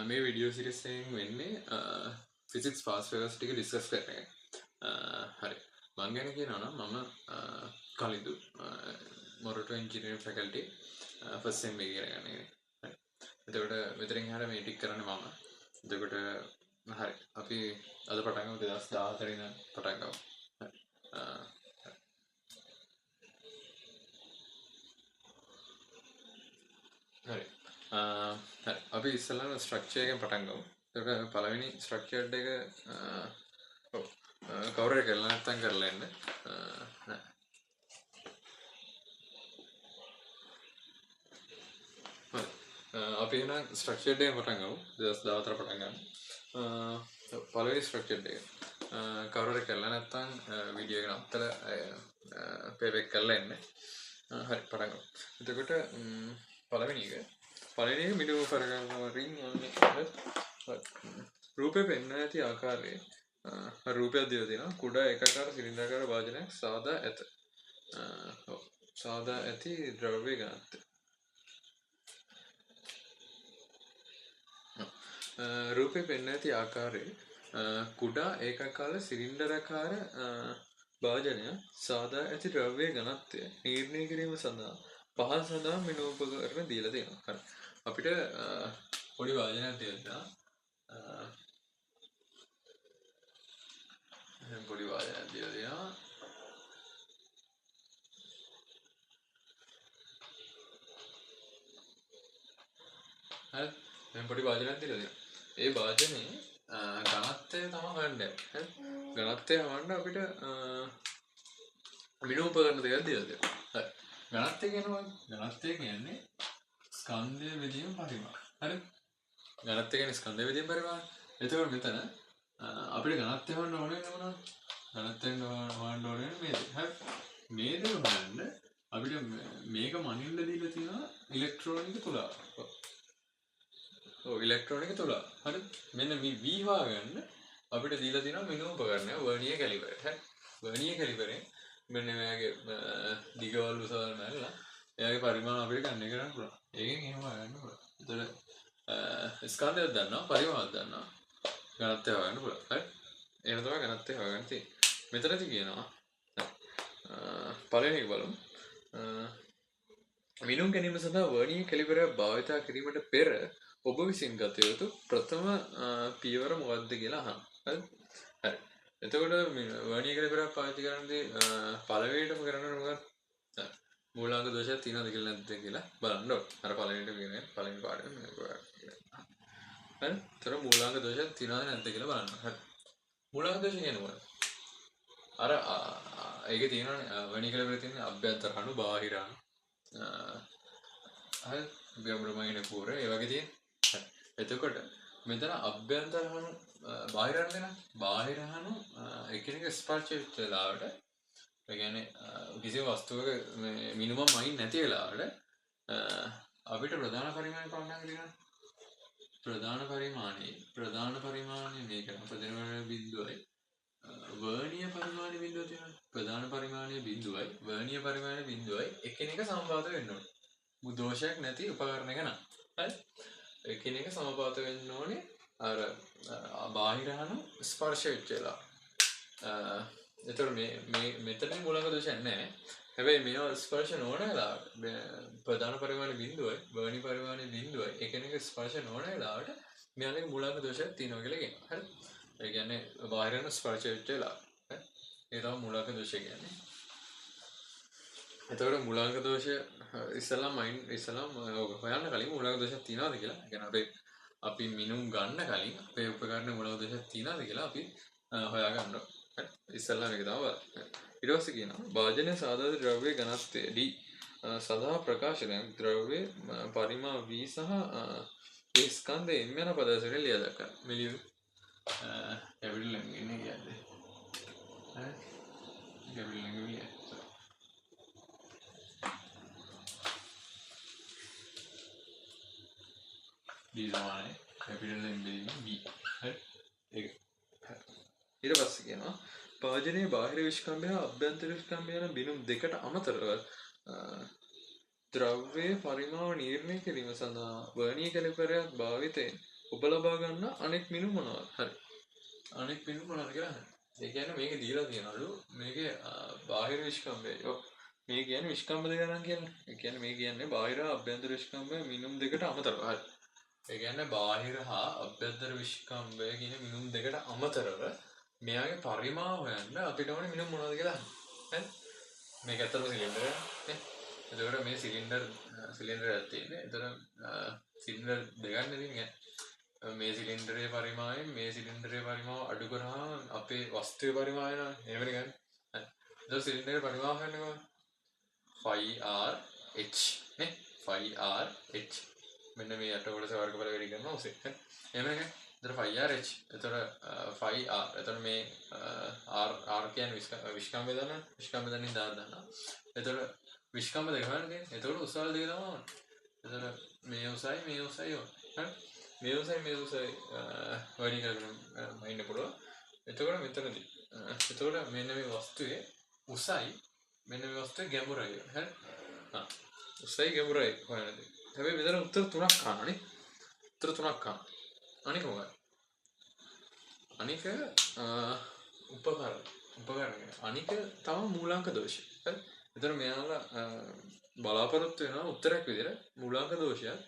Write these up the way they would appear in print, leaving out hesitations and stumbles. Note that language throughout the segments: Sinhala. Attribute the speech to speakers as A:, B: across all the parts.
A: මේ වීඩියෝ සිරිස් එකෙන් වෙන්නේ ෆිසික්ස් පාස් පේපර්ස් ටික ඩිස්කස් කරන එක. හරි. මම ගැන කියනවා නම් මම කලින්දු මොරටු එන්ජිනියරින් ෆැකල්ටි ෆස්ට් සෙම් එකේ ඉගෙන ගන්න කෙනෙක්. හරි. එතකොට මෙතනින් එහාට මේ ටික කරන්නේ මම. එතකොට හරි. අපි අද පටන් ගමු 2014 ඉඳන් පටන් ගමු. හරි. හරි. හරි. අපි ඉස්සෙල්ලාම ස්ට්‍රක්චර් එකෙන් පටන් ගමු. එතකොට පළවෙනි ස්ට්‍රක්චර්ඩ් එක ඔව් කවුරු හරි කරලා නැත්නම් කරලා එන්න. නෑ. හරි. අපි එහෙනම් ස්ට්‍රක්චර්ඩ් එකෙන් පටන් ගමු. 2014 පටන් ගමු. පළවෙනි ස්ට්‍රක්චර්ඩ් එක. කවුරු හරි කරලා නැත්නම් වීඩියෝ එක නවත්තලා පේපර් එක කරලා එන්න. හරි පටන් ගමු. එතකොට පළවෙනි එක මිනිමම් කරගන්නවා රින් වන්නේ. රූපේ පෙන්වන ඇති ආකාරයේ රූපයක් දීලා තියෙනවා. කුඩා ඒකාකාර සිලින්ඩරාකාර වාදනයක් සාදා ඇත. සාදා ඇති ද්‍රව්‍ය ඝනත්වය. රූපේ පෙන්වන ඇති ආකාරයේ කුඩා ඒකාකාර සිලින්ඩරාකාර භාජනය සාදා ඇති ද්‍රව්‍ය ඝනත්වය නිර්ණය කිරීම සඳහා පහළ සඳහා මෙන්න උපකරණ දීලා තියෙනවා. හරි. අපිට පොඩි වාදනයක් දෙන්න. පොඩි වාදනයක් දීලා තියෙනවා. හරි. දැන් පොඩි වාදනයක් දීලා තියෙනවා. ඒ වාදනේ ඝනත්වය තමයි හොයන්නේ. හරි. ඝනත්වය හොයන්න අපිට මෙන්න උපකරණ දෙකක් දීලා තියෙනවා. හරි. ඝනත්වය කියන්නේ ස්කන්ධය බෙදීම පරිමාණ. හරි. ඝනත්වය කියන්නේ ස්කන්ධය බෙදීම පරිමාණ. එතකොට මෙතන අපිට ඝනත්වය හොයන්න ඕනේ මොනවද? ඝනත්වය හොයන්න ඕනේ මේ දේ. හරි. මේ දේ හොයන්න අපිට මේක මනින්න දීලා තියෙනවා ඉලෙක්ට්‍රෝනික තුලාව. ඔව් ඉලෙක්ට්‍රෝනික තුලාව. හරි. මෙන්න මේ V හොයාගන්න අපිට දීලා තියෙනවා මෙන්න උපකරණය වර්නියර් කැලිපර්. හරි. වර්නියර් කැලිපරෙන් මෙන්න මෙයාගේ දිගවල් උසවල් මැල්ලා එයාගේ පරිමාණ අපිට ගන්න කරන්න පුළුවන්. ඒකෙන් එහෙම හොයන්න පුළුවන්. එතකොට ස්කන්ධයක් දන්නවා, පරිමාණයක් දන්නවා. ඝනත්වය හොයන්න පුළුවන්. හරි. එහෙම තමයි ඝනත්වය හොයගන්න තියෙන්නේ. මෙතනදී කියනවා පළවෙනි එක බලමු. මිනුම් ගැනීම සඳහා වර්නියර් කැලිපරයක් භාවිත කිරීමට පෙර ඔබ විසින් ගත යුතු ප්‍රථම පියවර මොකක්ද කියලා අහන්න. හරිද? හරි. එතකොට වර්නියර් කැලිපරයක් පාවිච්චි කරනදී පළවෙනිටම කරන්නේ මොකක්ද? මූලාංග දෝෂයක් තියෙනවද කියලා නැද්ද කියලා බලන්න ඕනේ. අර පළවෙනිට කියන්නේ පළවෙනි පාඩම මේක හරි. ඒතර මූලාංග දෝෂයක් තියෙනවද නැද්ද කියලා බලන්න. හරි. මූලාංග දෝෂ කියන්නේ මොකක්ද? අර ඒකේ තියෙනවනේ වර්නියර් කැලිපරේ තියෙන අභ්‍යන්තර අණු බාහිර අණු හරි බ්‍රහ්මණය පූර ඒ වගේ තියෙන. හරි. එතකොට මෙතන අභ්‍යන්තර අණු බාහිර අණු දෙනවා. බාහිර අණු එකිනෙක ස්පර්ශ වෙච්ච වෙලාවට ඒ කියන්නේ කිසිම වස්තුවක මිනිමම් අයින් නැති වෙලාවට අපිට ප්‍රධාන පරිමාණය පවන්න කියලා. ප්‍රධාන පරිමාණය මේක ප්‍රධාන බිඳුවයි වර්ණීය පරිමාණය බිඳුව තියෙනවා. ප්‍රධාන පරිමාණය බිඳුවයි වර්ණීය පරිමාණය බිඳුවයි එකිනෙක සමපාත වෙන්න ඕනේ. දෝෂයක් නැති උපකරණයක නම්. හරි. එකිනෙක සමපාත වෙන්න ඕනේ අර බාහිර අණු ස්පර්ශ වෙච්ච වෙලාව. එතකොට මේ මෙතන මූලික දෝෂයක් නැහැ. හැබැයි මේවා ස්පර්ශ නොවන වෙලාවට ප්‍රධාන පරිමාණය බිඳුවයි වර්ණීය පරිමාණය බිඳුවයි එකිනෙක ස්පර්ශ නොවන වෙලාවට මෙයාලගේ මූලික දෝෂයක් තියෙනවා කියලා කියනවා. හරි. ඒ කියන්නේ බාහිර අණු ස්පර්ශ වෙච්ච වෙලාව. හරි. ඒ තමයි මූලික දෝෂය කියන්නේ. එතකොට මූලාංග දෝෂය ඉස්සෙල්ලාම හොයන්න කලින් මූලාංග දෝෂයක් තියනවාද කියලා. ඒ කියන්නේ අපි මිනුම් ගන්න කලින් අපේ උපකරණේ මූලාංග දෝෂයක් තියනවාද කියලා අපි හොයා ගන්න ඕනේ. හරි. ඉස්සෙල්ලා මේක තමයි බලන්න. ඊට පස්සේ කියනවා භාජනයේ සාධාරණ ද්‍රව්‍ය ඝනත්වය D සදා ප්‍රකාශනයක් ද්‍රව්‍ය පරිමාණ V සහ ඒ ස්කන්ධයේ M යන පදවලට ලියා දක්වන්න. මෙලියු කැපිටල් M ඉන්නේ කියන්නේ. හරි. කැපිටල් M ඉන්නේ. D සමානයි කැපිටල් M බෙදීම V. හරි. ඒක. ඊට පස්සේ කියනවා භාජනයේ බාහිර විස්කම්භය හා අභ්‍යන්තර විස්කම්භය යන බිඳුම් දෙකට අමතරව ද්‍රව්‍යයේ පරිමාණ නිර්ණය කිරීම සඳහා වර්නියර් කැලිපරයක් භාවිතයෙන් ඔබ ලබා ගන්න අනෙක් මිනුම් මොනවද? හරි. අනෙක් මිනුම් මොනවද කියලා අහන්න. ඒ කියන්නේ මේකේ දීලා තියෙනවලු මේකේ බාහිර විශ්කම්භය. ඔව්. මේ කියන්නේ විශ්කම්භ දෙක ගණන් කියන්නේ. ඒ කියන්නේ මේ කියන්නේ බාහිර අභ්‍යන්තර විශ්කම්භය මිනුම් දෙකට අමතරව. හරි. ඒ කියන්නේ බාහිර හා අභ්‍යන්තර විශ්කම්භය කියන මිනුම් දෙකට අමතරව මෙයාගේ පරිමාව හොයන්න අපිට ඕනේ මිනුම් මොනවද කියලා අහන්න. හරි. මේක ඇත්තටම සිලින්ඩර් නේ. එතකොට මේ සිලින්ඩර් එකක් තියෙන්නේ. එතකොට සිලින්ඩර් දෙකක් නෙවෙයි. මේ සිලින්ඩරයේ පරිමාණයෙන් මේ සිලින්ඩරයේ පරිමාව අඩු කරාම අපේ වස්තුවේ පරිමාණය නේද? එහෙමනේ ගන්න. හරි. එතකොට සිලින්ඩරයේ පරිමාව හොයන්නේ කොහොමද? 5RH නේ? 5RH. මෙන්න මේ යට කොටස වර්ගඵල වැඩි කරනවා ඔසේ. හරි. එහෙමනේ ගන්න. එතකොට 5RH. එතකොට 5R. එතකොට මේ R කියන්නේ විශ්කම්භය දන්නවනේ. විශ්කම්භය දන්නේ දාන්න. එතකොට විශ්කම්භ දෙක හොයන්නේ. එතකොට උසාවි දෙක තමයි. එතකොට මේ උසයි මේ උසයි ඕන. හරි. මේ උසයි වැඩි කරගෙන ඉන්න පුළුවන්. එතකොට මෙතනදී එතකොට මෙන්න මේ වස්තුවේ උසයි මෙන්න මේ වස්තුවේ ගැඹුරයි. හරි. උසයි ගැඹුරයි හොයන්නේ. හැබැයි මෙතන උත්තර තුනක් ගන්නනේ. උත්තර තුනක් ගන්න. අනික මොකක්ද? අනික උපකරණය. අනික තම මූලාංක දෝෂය. හරි. එතන මෙයාලා බලාපොරොත්තු වෙනවා උත්තරයක් විදිහට මූලාංක දෝෂයක්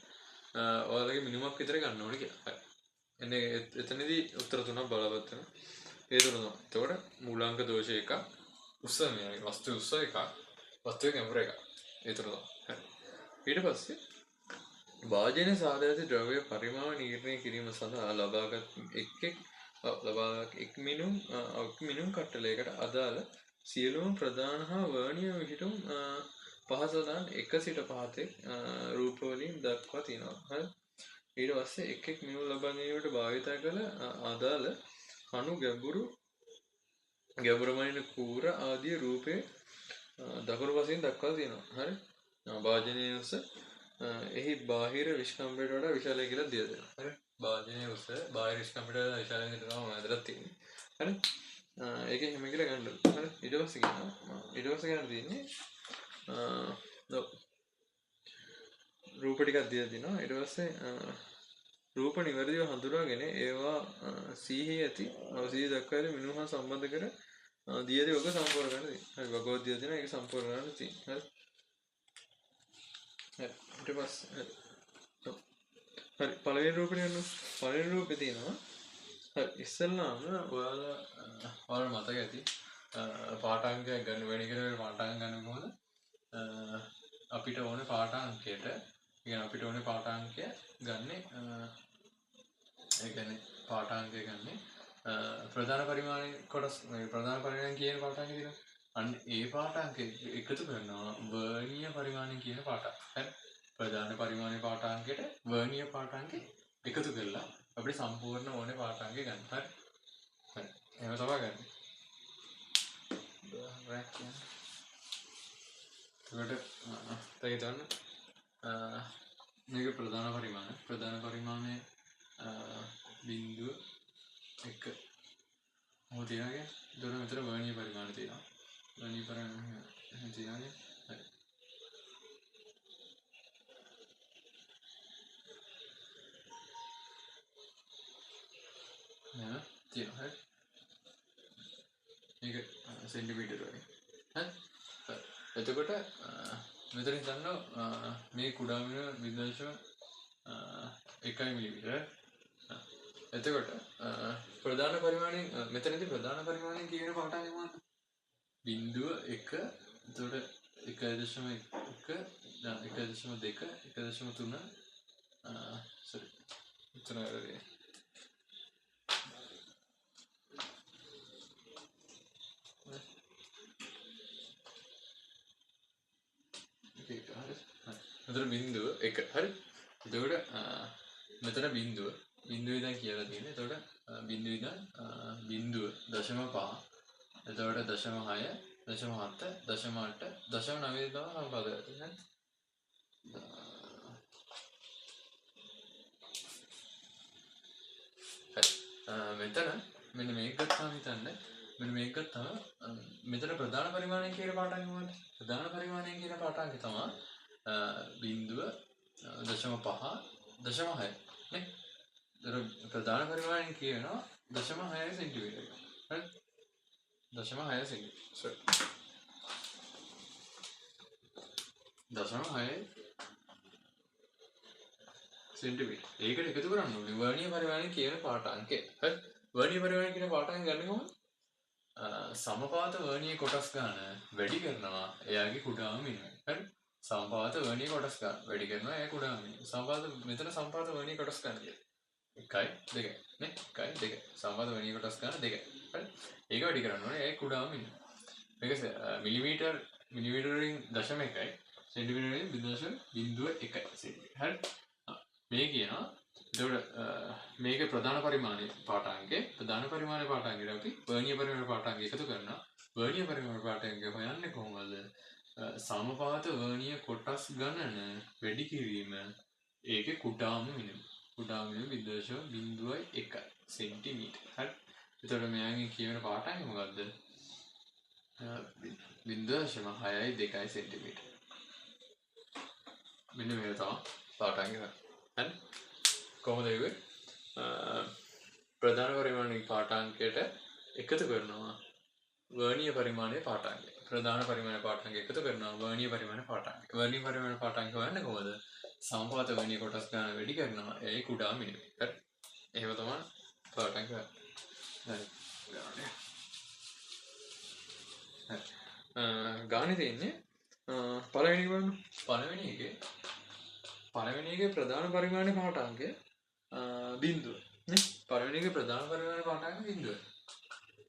A: ඔයාලගේ මිනිමක් විතර ගන්න ඕනේ කියලා. හරි. එන්නේ එතනදී උත්තර තුනක් බලවත් වෙනවා. ඒ තුන තමයි. එතකොට මූලාංක දෝෂ එකක් උස මේ වස්තු උස එකක් වස්තුවේ ගැඹුර එකක්. ඒ තුන තමයි. හරි. ඊට පස්සේ වාජනීය සාධාරණ ද්‍රව්‍ය පරිමාව නිර්ණය කිරීම සඳහා ලබාගත් එක් මිනුම් කට්ටලයකට අදාළ සියලුම ප්‍රධාන හා වර්ණීය විහිදුම් පහසදන් 1 සිට 5 රූපවලින් දක්වා තියෙනවා. හරි. ඊට පස්සේ එක් මිනුම් ලබා ගැනීමට භාවිත කළ අදාළ කණු ගැඹුරුමයින කූර ආදී රූපේ දකුණු පසින් දක්වා තියෙනවා. හරි. වාජනීය උස එහි බාහිර විශ්කම්භයට වඩා විශාලයි කියලා දිය දෙනවා. හරි. වාජනීය උස බාහිර විශ්කම්භයට වඩා විශාලයි කියලා තමයි මම තියෙන්නේ. හරි. ඒක එහෙම කියලා ගන්න. හරි. ඊට පස්සේ ගන්න තියෙන්නේ රූප ටිකක් දීලා තිනවා. ඊට පස්සේ රූප නිවැරදිව හඳුනාගෙන ඒවා සීහි ඇති අවසීය දක්වා ඇති මිනුම් හා සම්බන්ධ කර දීදී ඔක සම්පූර්ණ කරන්න තියෙනවා. හරි. වගෝත් දීලා තිනවා. ඒක සම්පූර්ණ කරන්න තියෙනවා. හරි. හරි. ඊට පස්සේ හරි. පළවෙනි රූපේ යනවා. පළවෙනි රූපේ තියෙනවා. හරි. ඉස්සෙල්ලාම ඔයාලා මතක ඇති පාඨාංකයක් ගන්න වෙන කෙනෙක් පාඨාංක ගන්න කොහොමද? අපිට ඕනේ පාඨාංකයට කියන්නේ අපිට ඕනේ පාඨාංකය ගන්නෙ ඒ කියන්නේ පාඨාංකය ගන්නෙ ප්‍රධාන පරිමාණය කොටස් මේ ප්‍රධාන පරිමාණය කියන පාඨාංකය තියෙනවා. අන්න ඒ පාඨාංකය එකතු කරනවා වර්ණීය පරිමාණය කියන පාඨාංකය. හරි. ප්‍රධාන පරිමාණය පාඨාංකයට වර්ණීය පාඨාංකය එකතු කරලා අපිට සම්පූර්ණ ඕනේ පාඨාංකය ගන්න. හරි. හරි. එහෙම තමයි ගන්න. එතකොට මේක ප්‍රධාන පරිමාණය බිංදුව 1 මොකද තියනගේ දොර මෙතන වර්ණීය පරිමාණය තියෙනවා. වර්ණීය පරිමාණය තියෙනගේ හරි. නේද? තියෙනවා. හරි. මේක සෙන්ටිමීටර වලින්. හරි. එතකොට මෙතනින් ගන්නවා මේ කුඩා මිල 0.1 මිලිමීටර. එතකොට ප්‍රධාන පරිමාණයෙන් මෙතනදී ප්‍රධාන පරිමාණයෙන් කියන පාඨාංකය මොනවද? බිංදුව 1 එතකොට 1.1 1.2 1.3 sorry මෙතන හරි. මෙතන බිංදුව 1 හරි. එතකොට මෙතන බිංදුවේ දැන් කියලා තියෙන්නේ. එතකොට බිංදුවේ ඉඳන් බිංදුව 0.5 එතකොට 0.6 0.7 0.8 0.9 තමයි සම්පාදක තියෙන්නේ. මෙතන මෙන්න මේක ගත්තාම හිතන්න මෙන්න මේක ගත්තාම මෙතන ප්‍රධාන පරිමාණය කියන පාඨාංගය මොකක්ද? ප්‍රධාන පරිමාණය කියන පාඨාංගය තමයි බිංදුව 0.5 0.6 නේ. ප්‍රධාන පරිමාණය කියනවා 0.6 සෙන්ටිමීටර්. හරි 0.6 සෙන්ටිමීටර්. 0.6 සෙන්ටිමීටර්. ඒකට එකතු කරන්න ඕනේ වර්ණීය පරිමාණය කියන පාඨාංකය. හරි වර්ණීය පරිමාණය කියන පාඨාංකය ගන්න කොහොමද? සමපාත වර්ණීය කොටස් ගන්න වැඩි කරනවා එයාගේ කුඩාම මිනිමය. හරි සමපාත වර්ණීය කොටස් ගන්න වැඩි කරනවා එයා කුඩාම මිනිමය. මෙතන සමපාත වර්ණීය කොටස් ගන්න කියන්නේ 1යි 2යි නේ 1යි 2යි සමපාත වර්ණීය කොටස් ගන්න 2යි. හරි ඒක වැඩි කරන්න ඕනේ එයා කුඩාම මිනිමය. මේක මිලිමීටර් වලින් 0.1යි සෙන්ටිමීටර් වලින් 0.01යි සෙන්ටිමීටර්. හරි මේ කියනවා එතකොට මේක ප්‍රධාන පරිමාණය පාඨාංකේ ප්‍රධාන පරිමාණය පාඨාංකයට අපි වර්ණීය පරිමාණ පාඨාංකය එකතු කරනවා. වර්ණීය පරිමාණ පාඨාංකය හොයන්නේ කොහොමද? සමපාත වර්ණීය කොටස් ගණන වැඩි කිරීම ඒකේ කුඩාම මිනිමය. කුඩාම මිනිමය 0.01 සෙන්ටිමීටර්. හරි. එතකොට මෙයාගේ කියවෙන පාඨාංකය මොකද්ද? 0.622 සෙන්ටිමීටර්. මෙන්න මේක තමයි පාඨාංකය. හරි. කොහොමද ඒක ප්‍රධාන පරිමාණික පාඨාංකයට එකතු කරනවා වර්ණීය පරිමාණයේ පාඨාංකය. ප්‍රධාන පරිමාණ පාඨාංකය එකතු කරනවා වර්ණීය පරිමාණ පාඨාංකය. වර්ණීය පරිමාණ පාඨාංකය හොයන්නේ කොහොමද? සමපාත වර්ණීය කොටස් ගන්න වැඩි කරනවා ඒ කුඩා මිනිමය. හරි. එහෙම තමයි පාඨාංකය. හරි. ගානේ තියෙන්නේ පළවෙනි එක බලන්න. පළවෙනි එකේ ප්‍රධාන පරිමාණයේ පාඨාංකය බිඳුව නේ පළවෙනි එකේ ප්‍රධාන පරිමාණයේ පාඨාංකය බිඳුව.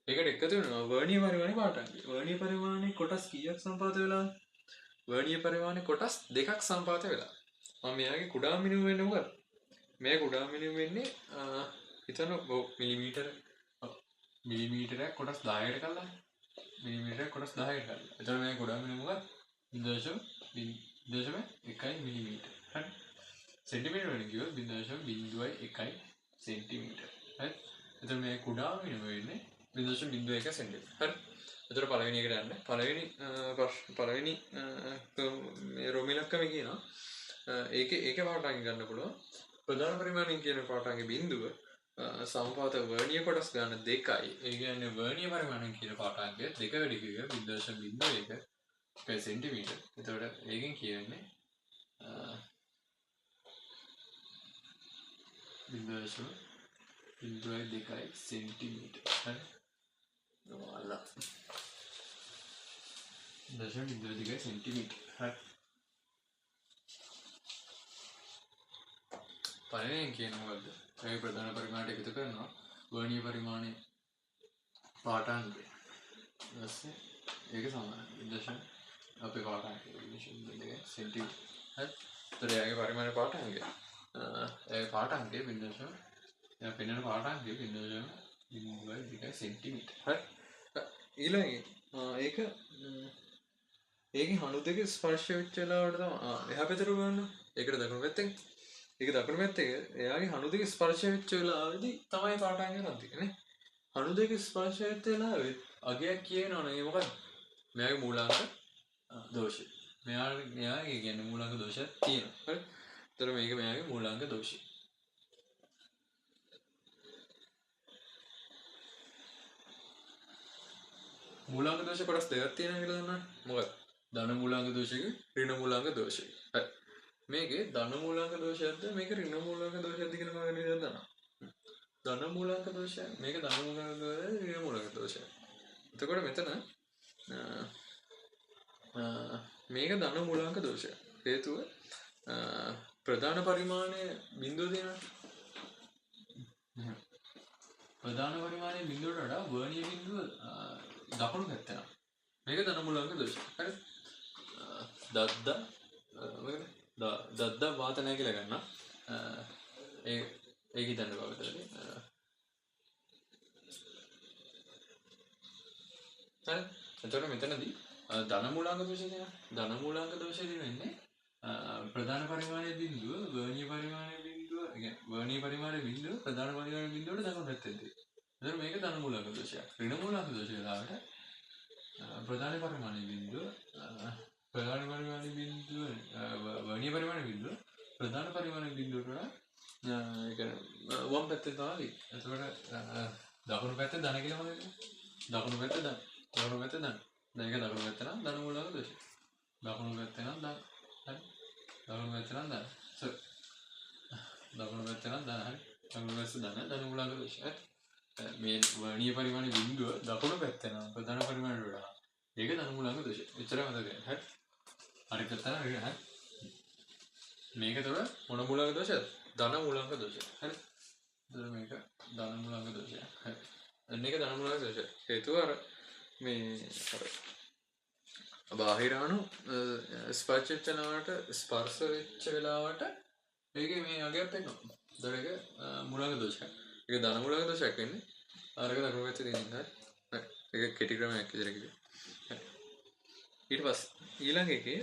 A: ඒකට එකතු වෙනවා වර්ණීය පරිමාණයේ පාඨාංකය. වර්ණීය පරිමාණයේ කොටස් කීයක් සම්පාත වෙලා? වර්ණීය පරිමාණයේ කොටස් දෙකක් සම්පාත වෙලා. මම මෙයාගේ කුඩා මිනිමය වෙන්නේ මොකද? මේ කුඩා මිනිමය වෙන්නේ හිතන්න මිලිමීටරයක් කොටස් 10කට කළා. මිලිමීටරයක් කොටස් 10කට කළා. එතකොට මේ කුඩා මිනිමය මොකක්ද? 0.1 මිලිමීටර. හරි. සෙන්ටිමීටර වලින් කිව්වොත් 0.01 සෙන්ටිමීටර. හරි. එතකොට මේ කුඩා මිනිමය වෙන්නේ 0.01 සෙන්ටිමීටර. හරි. එතකොට පළවෙනි එකට යන්න. පළවෙනි මේ රෝමිලක්කම කියනවා. ඒකේ පාඨාංගය ගන්න පුළුවන්. ප්‍රධාන පරිමාණය කියන පාඨාංගේ බිඳුව සමපාත වර්ණීය කොටස් ගන්න 2යි. ඒ කියන්නේ වර්ණීය පරිමාණය කියන පාඨාංගය 2 වැඩි කිව්ව 0.01 සෙන්ටිමීටර. එතකොට ඒකෙන් කියන්නේ 0.02 සෙන්ටිමීටර. හරි. ඔයාලා 0.02 සෙන්ටිමීටර. හරි. පළවෙනි කියන්නේ මොකද්ද? ඒ ප්‍රධාන පරිමාණයට එකතු කරනවා වර්ණීය පරිමාණයේ පාඨාංගය. ඊපස්සේ ඒක සමානයි. අපේ පාඨාංගය 0.02 සෙන්ටිමීටර. හරි. ඒතර එයාගේ පරිමාණ පාඨාංගය. ඒ පාඨාංගය 0.02 පෙන්වන පාඨාංගය 0.02 සෙන්ටිමීටර. හරි. ඊළඟ ඒකේ හණු දෙක ස්පර්ශ වෙච්ච වෙලාවට තමයි එහා පැත්තට බලන්න. ඒකට දකුණු පැත්තෙන්. ඒක දකුණු පැත්තේ එයාගේ හණු දෙක ස්පර්ශ වෙච්ච වෙලාවේදී තමයි පාඨාංගය රද්ද නේ. හණු දෙක ස්පර්ශ වෙච්ච වෙලාවේ අගයක් කියනවනේ මොකක්ද? මෙයාගේ මූලාංක දෝෂය. මෙයාගේ කියන්නේ මූලාංක දෝෂයක් තියෙනවා. හරි. ඒතර මේක මෙයාගේ මූලාංක දෝෂය. මූලාංක දෝෂ කොටස් දෙකක් තියෙනවා කියලා දන්නවනේ. මොකක්ද? ධන මූලාංක දෝෂයක ඍණ මූලාංක දෝෂයක. හරි. මේකේ ධන මූලාංක දෝෂයක්ද මේක ඍණ මූලාංක දෝෂයක්ද කියලා මම වෙන විදිහට දන්නවා. ධන මූලාංක දෝෂය මේක ධන මූලාංක දෝෂය ඍණ මූලාංක දෝෂය. එතකොට මෙතන මේක ධන මූලාංක දෝෂය. හේතුව ප්‍රධාන පරිමාණය බිඳුව දෙනවා. ප්‍රධාන පරිමාණයේ බිඳුවට වඩා වර්ණීය බිඳුව දකුණු පැත්තේ නම් මේක ධන මූලාංක දෝෂය. හරි. දද්දා වාත නැහැ කියලා ගන්න. ඒක හිතන්න බෑ විතරනේ. හරි. එතකොට මෙතනදී ධන මූලාංක දෝෂය තියෙනවා. ධන මූලාංක දෝෂය වෙන්නේ ප්‍රධාන පරිමාණයේ බිඳුව වර්ණීය පරිමාණයේ බිඳුව වර්ණීය පරිමාණයේ බිඳුව ප්‍රධාන පරිමාණයේ බිඳුවට දකුණු පැත්තේ තියෙනවා. එතකොට මේක ධන මූලාංක දෝෂයක්. ඍණ මූලාංක දෝෂය වෙලාවට ප්‍රධාන පරිමාණයේ බිඳුව වර්ණීය පරිමාණයේ බිඳුව ප්‍රධාන පරිමාණයේ බිඳුවට වඩා ඒ කියන්නේ වම් පැත්තේ තමයි. එතකොට දකුණු පැත්තේ ධන කියලා මොකද? දකුණු පැත්තේ ධන. දකුණු පැත්තේ ධන. දැන් ඒක දකුණු පැත්ත නම් ධන මූලක දෝෂය. දකුණු පැත්තේ නම් ධන. හරි. දකුණු පැත්තේ නම් ධන. දකුණු පැත්තේ නම් ධන. හරි. දකුණු පැත්තේ ධන මූලක දෝෂය. මේ වර්ණීය පරිමාණ බිඳුව දකුණු පැත්තේ නම් ප්‍රධාන පරිමාණයට වඩා ඒක ධන මූලක දෝෂය. එච්චරම මතක ගන්න. හරි. හරි පැත්ත නම් හරි. මේක තමයි මොන මූලක දෝෂයද? ධන මූලක දෝෂය. හරි. එතකොට මේක ධන මූලක දෝෂය. හරි. අන්න ඒක ධන මූලක දෝෂය. හේතුව අර මේ අර බාහිරාණු ස්පර්ශ වෙනවට ස්පර්ශ වෙච්ච වෙලාවට ඒකේ මේ අගයක් එනවා. එතකොට ඒක මූලක දෝෂයක්. ඒක ධන මූලක දෝෂයක් වෙන්නේ. අරක දකුණු පැත්තේ තියෙන හරි. හරි. ඒක කෙටි ක්‍රමයක් විදිහට කිව්වේ. හරි. ඊට පස්සේ ඊළඟ එකේ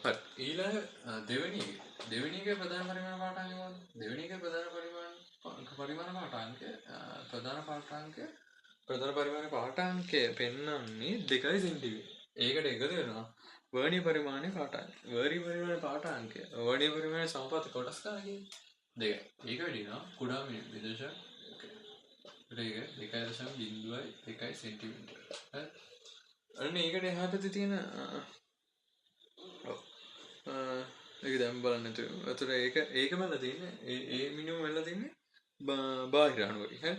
A: හරි ඊළඟ දෙවෙනි එකේ ප්‍රධාන පරිමාණ පාඨාංකය මොකක්ද? දෙවෙනි එකේ ප්‍රධාන පරිමාණ පාඨාංකය ප්‍රධාන පරිමාණ පාඨාංකය පෙන්වන්නේ 2 සෙන්ටිමීටර. ඒකට එකතු වෙනවා වර්ණීය පරිමාණයේ පාඨාංකය. වර්ණීය පරිමාණයේ පාඨාංකය වර්ණීය පරිමාණයේ සමපාත කොටස් ගන්න කියන්නේ 2යි. ඒක වැඩි වෙනවා කුඩා මිලිමීටර 2.2 සෙන්ටිමීටර. හරි. අන්න ඒකට එහා පැත්තේ තියෙන ඒක දැන් බලන්න එතකොට ඒකම වෙලා තින්නේ ඒ මිනිමම් වෙලා තින්නේ බාහිර අණු වලින් හරි.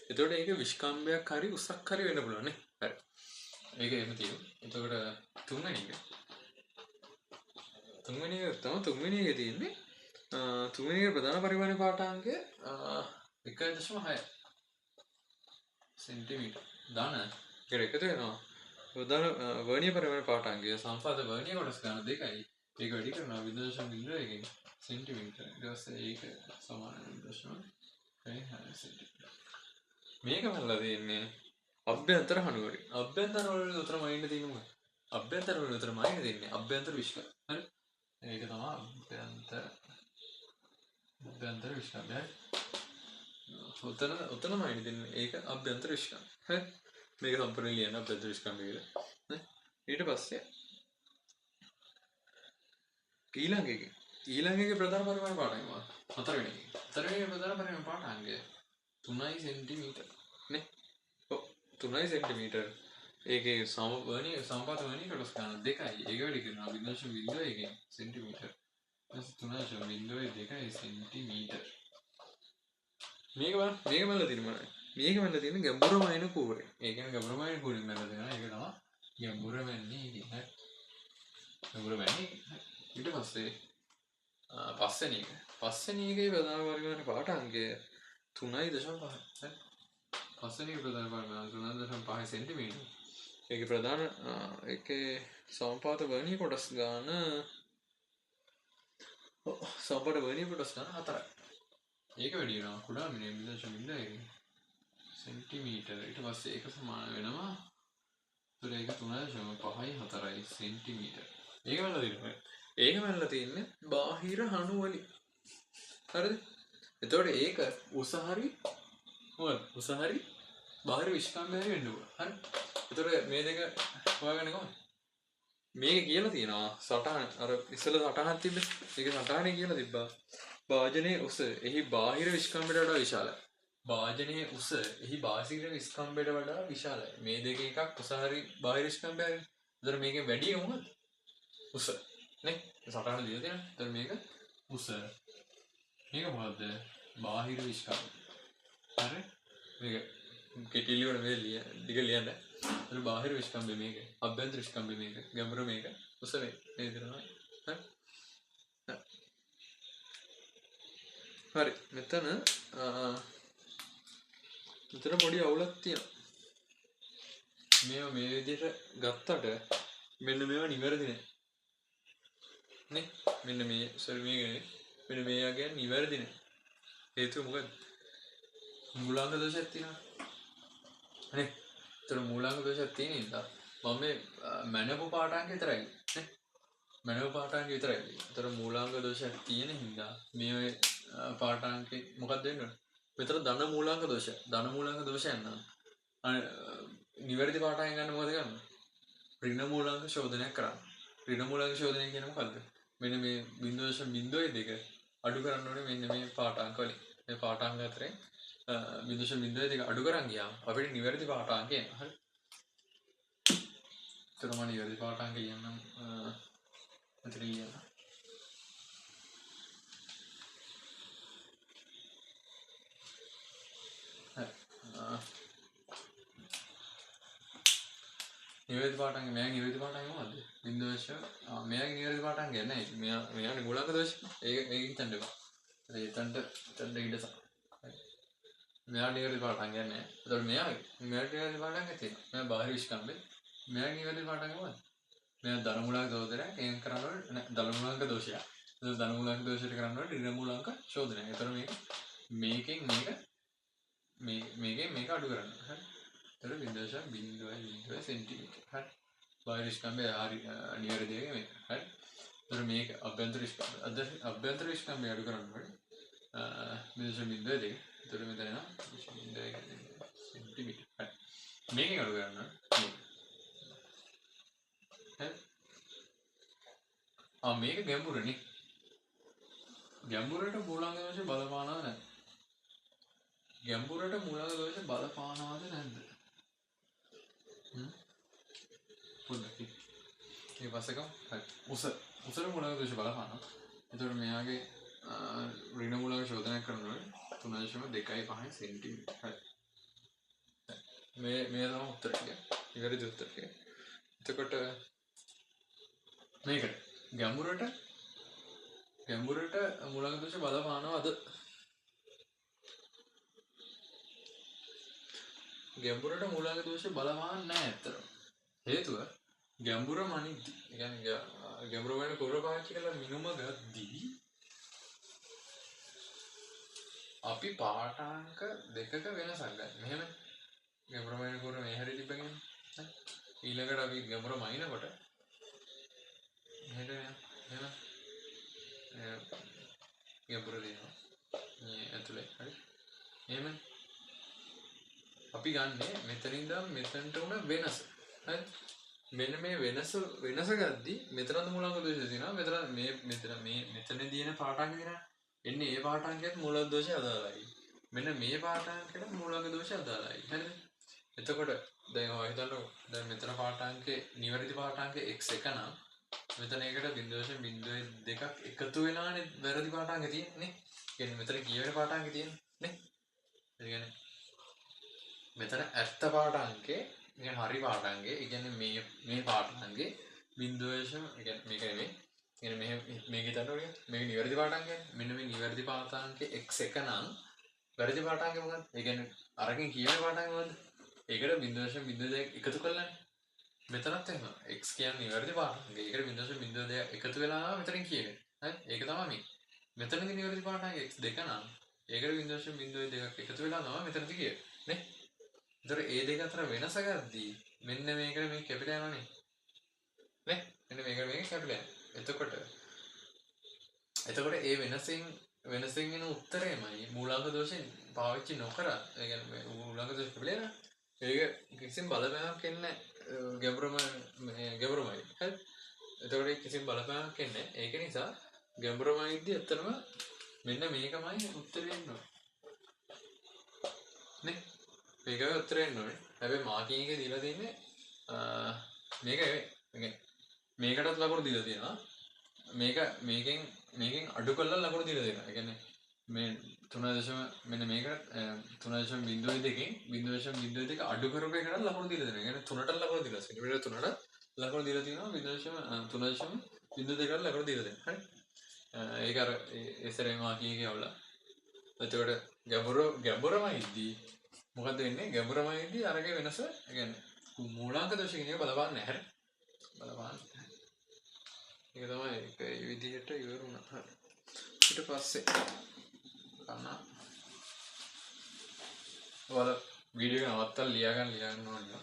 A: එතකොට ඒක විස්කම්භයක් හරි උසක් හරි වෙන්න පුළුවන් නේ. හරි. ඒක එහෙම තියෙනවා. එතකොට තුන්වෙනි එක තුන්වෙනි එකේ තියෙන්නේ තුන්වෙනි එකේ ප්‍රධාන පරිමාණ පාඨාංකය 1.6 සෙන්ටිමීටර. ධන ඒකට එකතු වෙනවා ප්‍රධාන වර්ණීය පරිමාණ පාඨාංකය සම්පාද වර්ණීය කොටස් ගන්න 2යි. ඒක වැඩි කරනවා 0.01 සෙන්ටිමීටර. ඊට පස්සේ ඒක සමාන 0.6 සෙන්ටිමීටර. මේක මල්ලා තියෙන්නේ අභ්‍යන්තර හණු වලින්. අභ්‍යන්තර වල උතර මයින්ඩ් තියෙන්නේ මොකක්ද? අභ්‍යන්තර වල උතර මයින්ඩ් තියෙන්නේ අභ්‍යන්තර විශ්ල. හරි. ඒක තමයි අභ්‍යන්තර විශ්ලය. උතන මයින්ඩ් තියෙන්නේ ඒක අභ්‍යන්තර විශ්ල. හරි. මේක සම්පූර්ණ ලියන්න අභ්‍යන්තර විශ්ල කියලා. නේ? ඊට පස්සේ ඊළඟ එකේ ප්‍රධාන පරිමාණ පාඨාංගය මොකක්ද? හතරවෙනි එකේ ප්‍රධාන පරිමාණ පාඨාංගය 3 සෙන්ටිමීටර නේ. ඔව් 3 සෙන්ටිමීටර. ඒකේ සමපාත වර්ණීය කොටස් ගන්න 2යි. ඒක වැඩි කරනවා 0.01 සෙන්ටිමීටර. ඊට 3.02 සෙන්ටිමීටර. මේක මල්ල තියෙන මොනවද? මේක මල්ල තියෙන ගැඹුරම එන කූරේ. ඒ කියන්නේ ගැඹුරම එන කූරේ මල්ල දෙනවා. ඒක තමයි ගැඹුරම එන්නේ කියන්නේ. ගැඹුරම එන්නේ. ඊට පස්සේ පස්වෙනි එකේ ප්‍රධාන පරිමාණ පාඨාංකය 3.5. හරි. පස්වෙනි එකේ ප්‍රධාන පරිමාණ 3.5 සෙන්ටිමීටර. ඒකේ ප්‍රධාන ඒකේ සමපාත වර්ණීය කොටස් ගන්න හතරයි. ඒක වැඩි වෙනවා කුඩා මිලිමීටර 0.1 සෙන්ටිමීටර. ඊට පස්සේ ඒක සමාන වෙනවා ඒක 3.5 සෙන්ටිමීටර. ඒක මල්ල තියෙන්නේ බාහිර හණු වලින්. හරිද? එතකොට ඒක උස හරි බාහිර විස්කම්භය වෙන්න ඕන. හරි. එතකොට මේ දෙක හොයාගන්නේ කොහොමද? මේක කියලා තියෙනවා සටහන අර ඉස්සෙල්ල සටහනක් තිබ්බේ. ඒක සටහනේ කියලා තිබ්බා. වාජනයේ උස එහි බාහිර විස්කම්භයට වඩා විශාලයි. වාජනයේ උස එහි බාහිර විස්කම්භයට වඩා විශාලයි. මේ දෙක එකක් උස හරි බාහිර විස්කම්භය හරි. එතකොට මේකෙන් වැඩි මොකද? උස නේ සටහන දීලා තියෙනවා. එතකොට මේක උස. මේක මොකද්ද? බාහිර විස්කම්භය. හරි. මේක කෙටි ලියන මේ දිග ලියන්න. එතකොට බාහිර විස්කම්භය මේක. අභ්‍යන්තර විස්කම්භය මේක. ගැඹුර මේක. උස මේ විදිහටමයි. හරි. මෙතන පොඩි අවුලක් තියෙනවා. මේවා මේ විදිහට ගත්තට මෙන්න මේවා නිවැරදි නෑ. නේ මෙන්න මේ මෙන්න මේ යගේ නිවැරදි නෑ. හේතුව මොකද? මූලාංග දෝෂයක් තියෙනවා. නේ? ඒතර මූලාංග දෝෂයක් තියෙන නිසා මම මේ මැනපු පාඨාංග විතරයි නේ. මැනපු පාඨාංග විතරයි. ඒතර මූලාංග දෝෂයක් තියෙන හින්දා මේ පාඨාංගේ මොකක්ද වෙන්නේ? මෙතන ධන මූලාංග දෝෂය. ධන මූලාංග දෝෂයක් නම් නිවැරදි පාඨාංග ගන්න මොකද කරන්නේ? ඍණ මූලාංග ශෝධනයක් කරන්න. ඍණ මූලාංග ශෝධනය කියන්නේ මොකද්ද? මෙන්න මේ 0.02 අඩු කරන්න ඕනේ මෙන්න මේ පාඨාංක වලින්. මේ පාඨාංක අතරේ 0.02 අඩු කරන් ගියාම අපිට නිවැරදි පාඨාංක එනවා. හරි. එතකොට මම නිවැරදි පාඨාංක කියන්නම් මෙතන කියන්න. නිවැරදි පාඨාංක මෙයාගේ නිවැරදි පාඨාංක මොකද්ද? 0. මෙයාගේ නිවැරදි පාඨාංක නැහැ. මෙයාගේ මූලාංක දෝෂ. ඒක හිතන්න එපා. එතනට ඉඩ මෙයා නිවැරදි පාඨාංක නැහැ. එතකොට මෙයාගේ නිවැරදි පාඨාංක තියෙනවා. මෙයා බාහිර විශ්කම්බේ. මෙයාගේ නිවැරදි පාඨාංක මොකද්ද? මෙයා ධන මූලාංක දෝෂයක් එකෙන් කරන්න ඕනේ ධන මූලාංක දෝෂයක්. එතකොට ධන මූලාංක දෝෂයට කරන්න ඕනේ ඍණ මූලාංක ශෝධනය. එතකොට මේකෙන් මේක අඩු කරන්න. හරි. එතකොට 0.02 සෙන්ටිමීටර. හරි. බාහිර විශ්කම්බේ හරි නිවැරදි එක මේක. හරි. එතකොට මේක අභ්‍යන්තර විශ්කම්බේ. අභ්‍යන්තර විශ්කම්බේ අඩු කරන්න ඕනේ 0.02. එතකොට මෙතන එනවා 0.02 සෙන්ටිමීටර. හරි. මේකෙන් අඩු කරන්න ඕනේ. මේක ගැඹුරනේ. ගැඹුරට මූලාංග දෝෂ බලපානවද නැද්ද? ගැඹුරට මූලාංග දෝෂ බලපානවද නැද්ද? පොඩ්ඩක් මේ පස්සකම හරි. උසට මූලාංග දෝෂ බලපානවා. එතකොට මෙයාගේ ඍණ මූලාංග ශෝධනය කරනවා 3.25 සෙන්ටිමීටර. හරි. මේ තමයි උත්තරය. ඉවරද උත්තරය? එතකොට මේකට ගැඹුරට මූලාංග දෝෂ බලපානවද? ගැඹුරට මූලාංග දෝෂ බලපාන්නේ නැහැ ඇත්තටම. හේතුව ගැඹුර මනිද්දි. ඒ කියන්නේ ගැඹුර වෙන කුර පාවිච්චි කරලා මිනුම ගද්දී අපි පාඨාංක දෙකක වෙනසක් ගන්න. මෙහෙම ගැඹුර වෙන කුර මේ හැරි තිබ්බගෙන ඊළඟට අපි ගැඹුර මනිනකොට මෙහෙට එහෙම ගැඹුර දෙනවා. මේ ඇතුලේ හරි. එහෙම අපි ගන්නේ මෙතනින් ඉඳන් මෙතනට උන වෙනස. හරි. මෙන්න මේ වෙනස ගද්දි මෙතනද මූලාංග දෝෂය තියෙනවා. මෙතන දින පාඨාංක තියෙනවා. එන්නේ ඒ පාඨාංකයට මූලාංග දෝෂය අදාළයි. මෙන්න මේ පාඨාංකයට මූලාංග දෝෂය අදාළයි. හරිද? එතකොට දැන් ඔය හිතන්නකො දැන් මෙතන පාඨාංකේ නිවැරදි පාඨාංකේ x1 නම් මෙතන ඒකට 0.02ක් එකතු වෙලානේ වැරදි පාඨාංක තියෙන්නේ. කියන්නේ මෙතන කියවෙන පාඨාංක තියෙන්නේ නේ. ඒ කියන්නේ මෙතන ඇත්ත පාඨාංකේ මේ හරි පාඨාංකේ ඒ කියන්නේ මේ පාඨාංකේ 0. ඒ කියන්නේ මේක නෙමෙයි. කියන්නේ මේක හිතන්න ඕනේ. මේක නිවැරදි පාඨාංකය. මෙන්න මේ නිවැරදි පාඨාංකේ x1 නම් වැරදි පාඨාංකය මොකක්ද? ඒ කියන්නේ අරකින් කියවෙන පාඨාංකය මොකද්ද? ඒකට 0.02 එකතු කළානේ. මෙතනත් එහෙම x කියන්නේ නිවැරදි පාඨාංකය. ඒකට 0.02 එකතු වෙලා මෙතනින් කියවෙන්නේ. හරි? ඒක තමයි මේ. මෙතනදී නිවැරදි පාඨාංකය x2 නම් ඒකට 0.02ක් එකතු වෙලා තමයි මෙතනදී කියවෙන්නේ. නේ? ඒතර ඒ දෙක අතර වෙනස ගද්දී මෙන්න මේකට මේ කැපිලා යනවනේ. නේ? මෙන්න මේකට මේක කැපිලා යනවා. එතකොට ඒ වෙනසෙන් එන උත්තරයමයි මූලාංග දෝෂෙන් පාවිච්චි නොකර ඒ කියන්නේ මූලාංග දෝෂ කැපිලා යනවා. ඒක කිසිම බලපෑමක් එන්නේ ගැඹුරමයි. හරි. එතකොට කිසිම බලපෑමක් එන්නේ. ඒක නිසා ගැඹුරමයිදී ඇත්තටම මෙන්න මේකමයි උත්තරේ එන්නේ. නේ? මේකයි උත්තරේ එන්නේ. හැබැයි මාකින් එකේ දීලා තින්නේ මේක නෙවෙයි. මේකටත් ලකුණු දීලා තියෙනවා. මේකෙන් අඩු කරලා ලකුණු දීලා තියෙනවා. ඒ කියන්නේ මේ 3. මෙන්න මේකට 3.02 අඩු කරපු එකට ලකුණු දීලා තියෙනවා. ඒ කියන්නේ 3ට ලකුණු දීලා සෙන්ටිමීටර් 3ට ලකුණු දීලා තියෙනවා 3.02කට ලකුණු දීලා තියෙනවා. හරි. ඒක අර ඉස්සරේ මාකින් එකේ අවුල. එතකොට ගැඹුරමයිදී මොකද වෙන්නේ? ගැඹුරමයිදී අරගේ වෙනස ඒ කියන්නේ මූලාංක දෝෂ කියන එක බලපාන්නේ නැහැ. හරි. බලපාන්නේ. ඒක තමයි ඒක ඒ විදිහට ඉවර වුණා. හරි. ඊට පස්සේ ඔයාලා වීඩියෝ එක නවත්තලා ලියා ගන්න ඕනේ.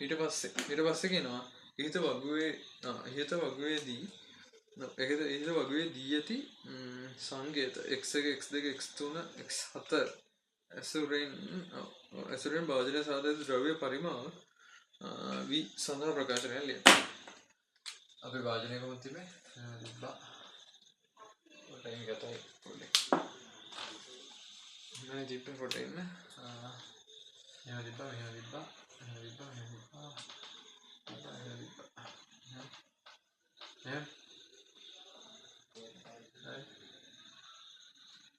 A: ඊට පස්සේ කියනවා ඉහත වගුවේදී දී ඇති සංකේත x1 x2 x3 x4 ඇසුරෙන් භාජනය සාධක ද්‍රව්‍ය පරිමාව වී සඳහා ප්‍රකාශනය ලිය අපි භාජනය කොමුත් තිබේ තිබ්බා ටයිම් ගතයි පොඩ්ඩක් මම තිබ්බේ ෆොටෝ ඉන්න එහෙම තිබ්බා මෙහෙම තිබ්බා එහෙම තිබ්බා මෙහෙම තිබ්බා එහෙම තිබ්බා එහෙම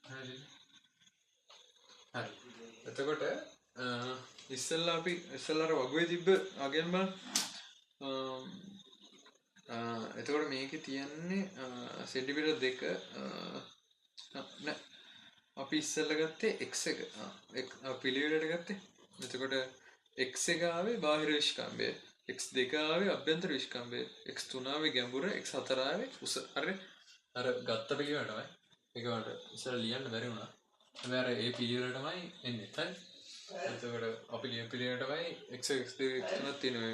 A: හරි එතකොට ඉස්සෙල්ලා අපි ඉස්සෙල්ලාර වගුවේ තිබ්බ අගෙන් බලන්න එතකොට මේකේ තියෙන්නේ සෙන්ටිමීටර් 2 නෑ අපි ඉස්සෙල්ලා ගත්තේ x එක පිළිවෙලට ගත්තේ එතකොට x එක ආවේ බාහිර විස්කම්භය x2 ආවේ අභ්‍යන්තර විස්කම්භය x3 ආවේ ගැඹුර x4 ආවේ උස හරිද අර ගත්ත පිළිවෙල තමයි ඒක මට ඉස්සෙල්ලා ලියන්න බැරි වුණා හැබැයි අර ඒ පිළිවෙලටමයි එන්නේ හරි එතකොට අපි ලියන පිළිවෙලටමයි x x2 x3 තියෙනවා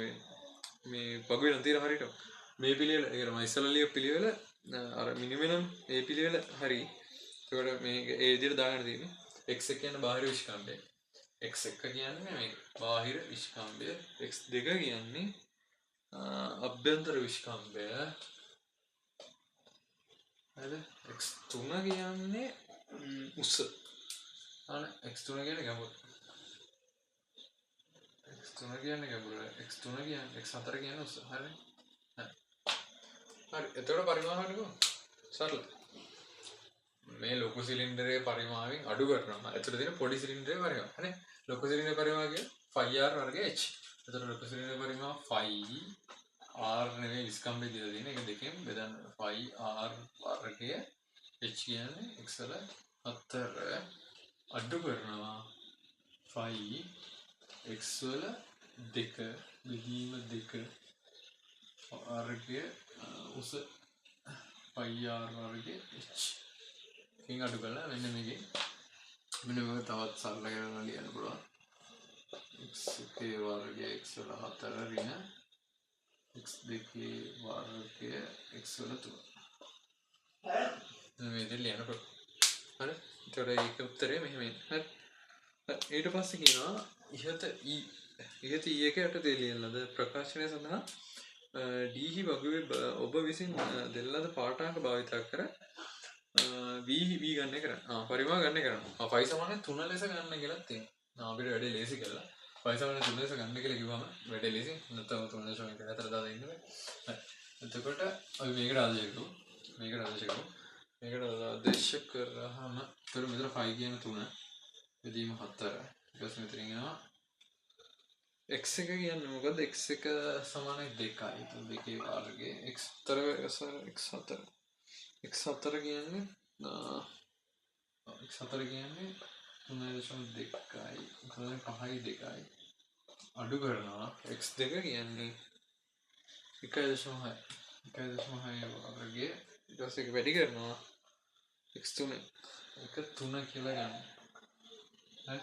A: මේ වගුවේ නම් තියෙන හරියට මේ පිළිවෙල ඒ තමයි ඉස්සෙල්ලා ලිය පිළිවෙල අර මිනිමම් ඒ පිළිවෙල හරි එතකොට මේ ඒ විදිහට දාගන්න තියෙන්නේ x එක කියන්නේ බාහිර විස්කම්භය x1 කියන්නේ මේක බාහිර විස්කම්භය x2 කියන්නේ අභ්‍යන්තර විස්කම්භය හරිද x3 කියන්නේ උස අනේ x3 කියන්නේ ගැඹුර x3 කියන්නේ ගැඹුර x3 කියන්නේ x4 කියන්නේ උස හරිද හරි එතකොට පරිමාණයට කොහොමද සරලයි මේ ලොකු සිලින්ඩරයේ පරිමාවෙන් අඩු කරනවා එතකොට තියෙන පොඩි සිලින්ඩරයේ පරිමාව හරි ලොකු සිලින්ඩරයේ පරිමාව කියන්නේ 5r වර්ග h එතකොට ලොකු සිලින්ඩරයේ පරිමාව 5r නෙවෙයි විස්කම්භය දීලා තියෙන එක දෙකෙන් බෙදන්න 5r වර්ගය h කියන්නේ x වල 4 අඩු කරනවා 5 x වල 2 බෙදීම 2 වර්ගය උස 5r වර්ග h කින් අඩු කරලා මෙන්න මේකේ මෙන්න මේක තවත් සරල කරලා ලියන්න පුළුවන් x1 වර්ගය x වල 4 ඍණ x2 වර්ගය x වල 3 මේ විදිහට ලියන්න පුළුවන් හරි ඒතර ඒක උත්තරේ මෙහෙම එන්නේ හරි ඊට පස්සේ කියනවා ඉහත e එක යටතේ ලියන ලද ප්‍රකාශනය සඳහා d වගුවේ ඔබ විසින් දෙන ලද පාඨාංක භාවිත කර v ගන්න කරන්න පරිමාව ගන්න කරනවා 5 සමාන 3 ලෙස ගන්න කියලා තියෙනවා අපිට වැඩේ ලේසි කරලා 5 සමාන 3 ලෙස ගන්න කියලා කිව්වම වැඩේ ලේසි නැත්නම් 3.1 අතර දාලා ඉන්න බෑ එතකොට අපි මේකට ආදේශ කරමු මේකට ආදේශ කරාම මෙතන 5 කියන 3 බෙදීම 4 ඊට පස්සේ මෙතන එනවා x එක කියන්නේ මොකද්ද x එක සමාන 2යි 2 වර්ගය x4 x4 කියන්නේ x4 කියන්නේ 3.2යි 5යි 2යි අඩු කරනවා x2 කියන්නේ 1.6 වර්ගය ඊට පස්සේ වැඩි කරනවා x3 3 කියලා ගන්න හරි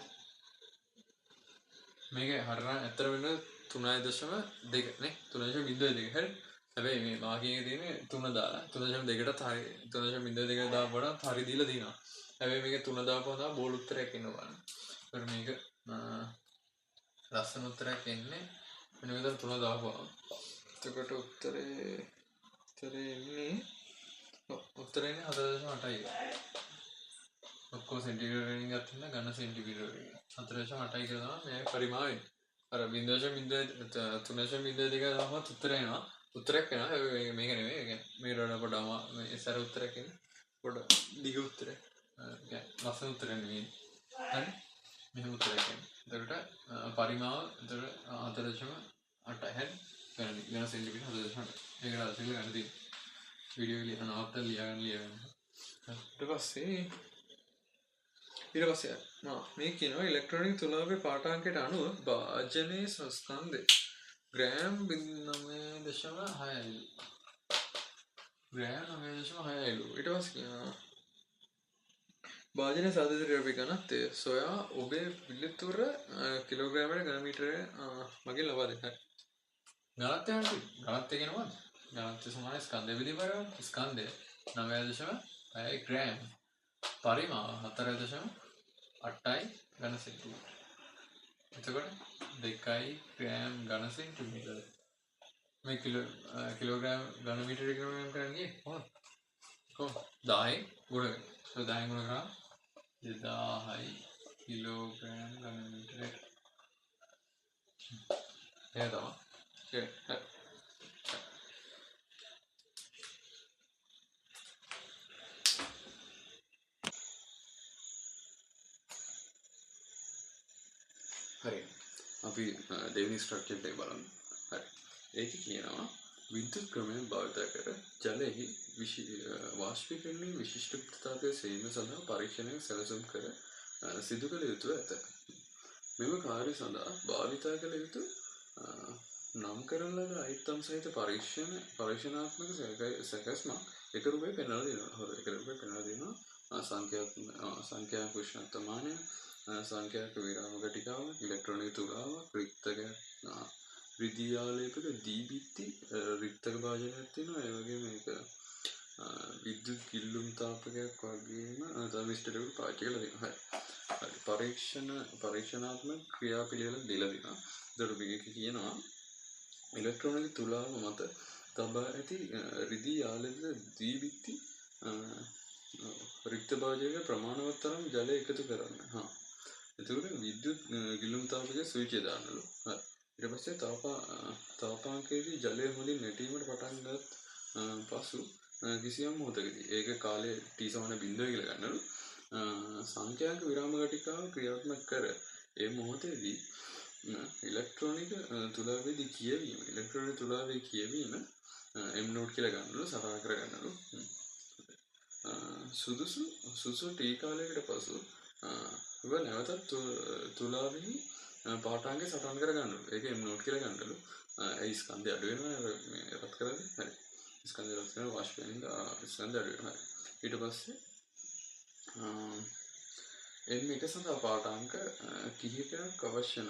A: මේක හරියට ඇත්තට වෙන 3.2 නේ 3.2 හරි හැබැයි මේ මාකින් එකේ තියෙන්නේ 3 දාලා 3.2ටත් හරි 3.2 දාපුවම හරි දීලා තියෙනවා හැබැයි මේක 3 දාපුවම තමයි බෝල් උත්තරයක් එන්න බලන්න ඒකට මේක ලස්සන උත්තරයක් එන්නේ මෙන්න මෙතන 3 දාපුවම එතකොට උත්තරේ එන්නේ 4.8යි ඔක්කොම සෙන්ටිමීටර වලින් ගත්තා ඝන සෙන්ටිමීටර වලින් 4.8යි කියලා තමයි මේ පරිමාව වෙන්නේ. අර 0.3.2 දාම උත්තරය එනවා. උත්තරයක් එනවා. හැබැයි මේක නෙමෙයි. ඒ කියන්නේ මේකට වඩා පොඩම මේ සැර උත්තරයක් එන්නේ. පොඩ දිග උත්තරයක්. ඒ කියන්නේ ලස්සන උත්තරයක් නෙමෙයි. හරි? මෙහෙම උත්තරයක් එන්නේ. එතකොට පරිමාව එතකොට 4.8යි. හරි? ඝන සෙන්ටිමීටර 4.8. මේකට අදසිල්ල ගන්න තියෙන්නේ. වීඩියෝ එක නවත්තලා ලියගන්න. ඊට පස්සේ මේ කියනවා ඉලෙක්ට්‍රොනික තුලාවේ පාඨාංකයට අනුව භාජනයේ ස්කන්ධය ග්‍රෑම් 9.6යි ග්‍රෑම් 9.6යිලු ඊට පස්සේ කියනවා භාජනයේ සාධිත ද්‍රව්‍ය ඝනත්වය සොයා ඔබේ පිළිතුර කිලෝග්‍රෑමයට ඝන මීටරය මගින් ලබා දෙන්න. ඝනත්වය කියන්නේ මොකක්ද? ඝනත්වය සමාන ස්කන්ධය පිළිබඳව ස්කන්ධය 9.6 ග්‍රෑම් පරිමාව 4.8 8යි ඝන සෙන්ටිමීටර. එතකොට 2යි ග්‍රෑම් ඝන සෙන්ටිමීටර. මේ කිලෝග්‍රෑම් ඝන මීටර කිලෝග්‍රෑම් කරන්නේ ගියේ කොහොමද? කොහොමද? 10යි ගුණ කරනවා. So 10යි ගුණ කරා 2000යි කිලෝග්‍රෑම් ඝන මීටර. එහෙම තමයි. හරි. හරි. අපි දෙවෙනි ස්ට්‍රක්චර් එක බලමු. හරි. ඒක කියනවා විද්‍යුත් ක්‍රමයෙන් භාවිත කර ජලයෙහි වාෂ්පීකරණයේ විශිෂ්ට ප්‍රතිතාපය සෙවීම සඳහා පරීක්ෂණයක් සැලසුම් කර සිදු කළ යුතුව ඇත. මෙම කාර්ය සඳහා භාවිතා කළ යුතු නම් කරන ලද අයිත්තම් සහිත පරීක්ෂණාත්මක සැකස්මක් එක රූපේ පෙන්වලා දෙනවා. එක රූපේ පෙන්වලා දෙනවා. සංඛ්‍යාක උෂ්ණත්වමානය, සංඛ්‍යාක විරාම ඝටිකාව, ඉලෙක්ට්‍රෝනික තුලාවක්, රික්තක රිදී ආලේපක දීබිත්ති රික්තක භාජනයක් තියෙනවා. ඒ වගේම මේක විද්‍යුත් කිල්ලුම් තාපකයක් වගේම තර්මිස්ටරයකට පාවිච්චි කරලා දෙනවා. හරි. පරීක්ෂණාත්මක ක්‍රියාපිළිවෙල දීලා දෙනවා. ඒතර මේක කියනවා ඉලෙක්ට්‍රෝනික තුලාව මත තබා ඇති රිදී ආලේපක දීබිත්ති රික්ත භාජනයක ප්‍රමාණවත් තරම් ජලය එකතු කරන්න. එතකොට විද්‍යුත් ගිලුම් තාපකයේ ස්විච් එක දාන්නලු. හරි. ඊට පස්සේ තාපාංකයේදී ජලය හොඳින් නැටීමට පටන් ගත් පසු කිසියම් මොහොතකදී ඒක කාලය t = 0 කියලා ගන්නලු. සංඛ්‍යාක විරාම ඝටිකාව ක්‍රියාත්මක කර ඒ මොහොතේදී ඉලෙක්ට්‍රෝනික තුලාවේදී කියවීම m නෝට් කියලා ගන්නලු. සටහන් කර ගන්නලු. සුදුසු t කාලයකට පසු නැවතත් තුලාවෙහි පාඨාංගය සටහන් කර ගන්නලු. ඒක m නෝට් කියලා ගන්නලු. ඒ ස්කන්ධය අඩු වෙනවා මේ රත් කරද්දී. හරි. ස්කන්ධය රත් වෙනවා වාෂ්පයෙන් ස්කන්ධය අඩු වෙනවා. හරි. ඊට පස්සේ මේක සඳහා පාඨාංක කිහිපයක් අවශ්‍ය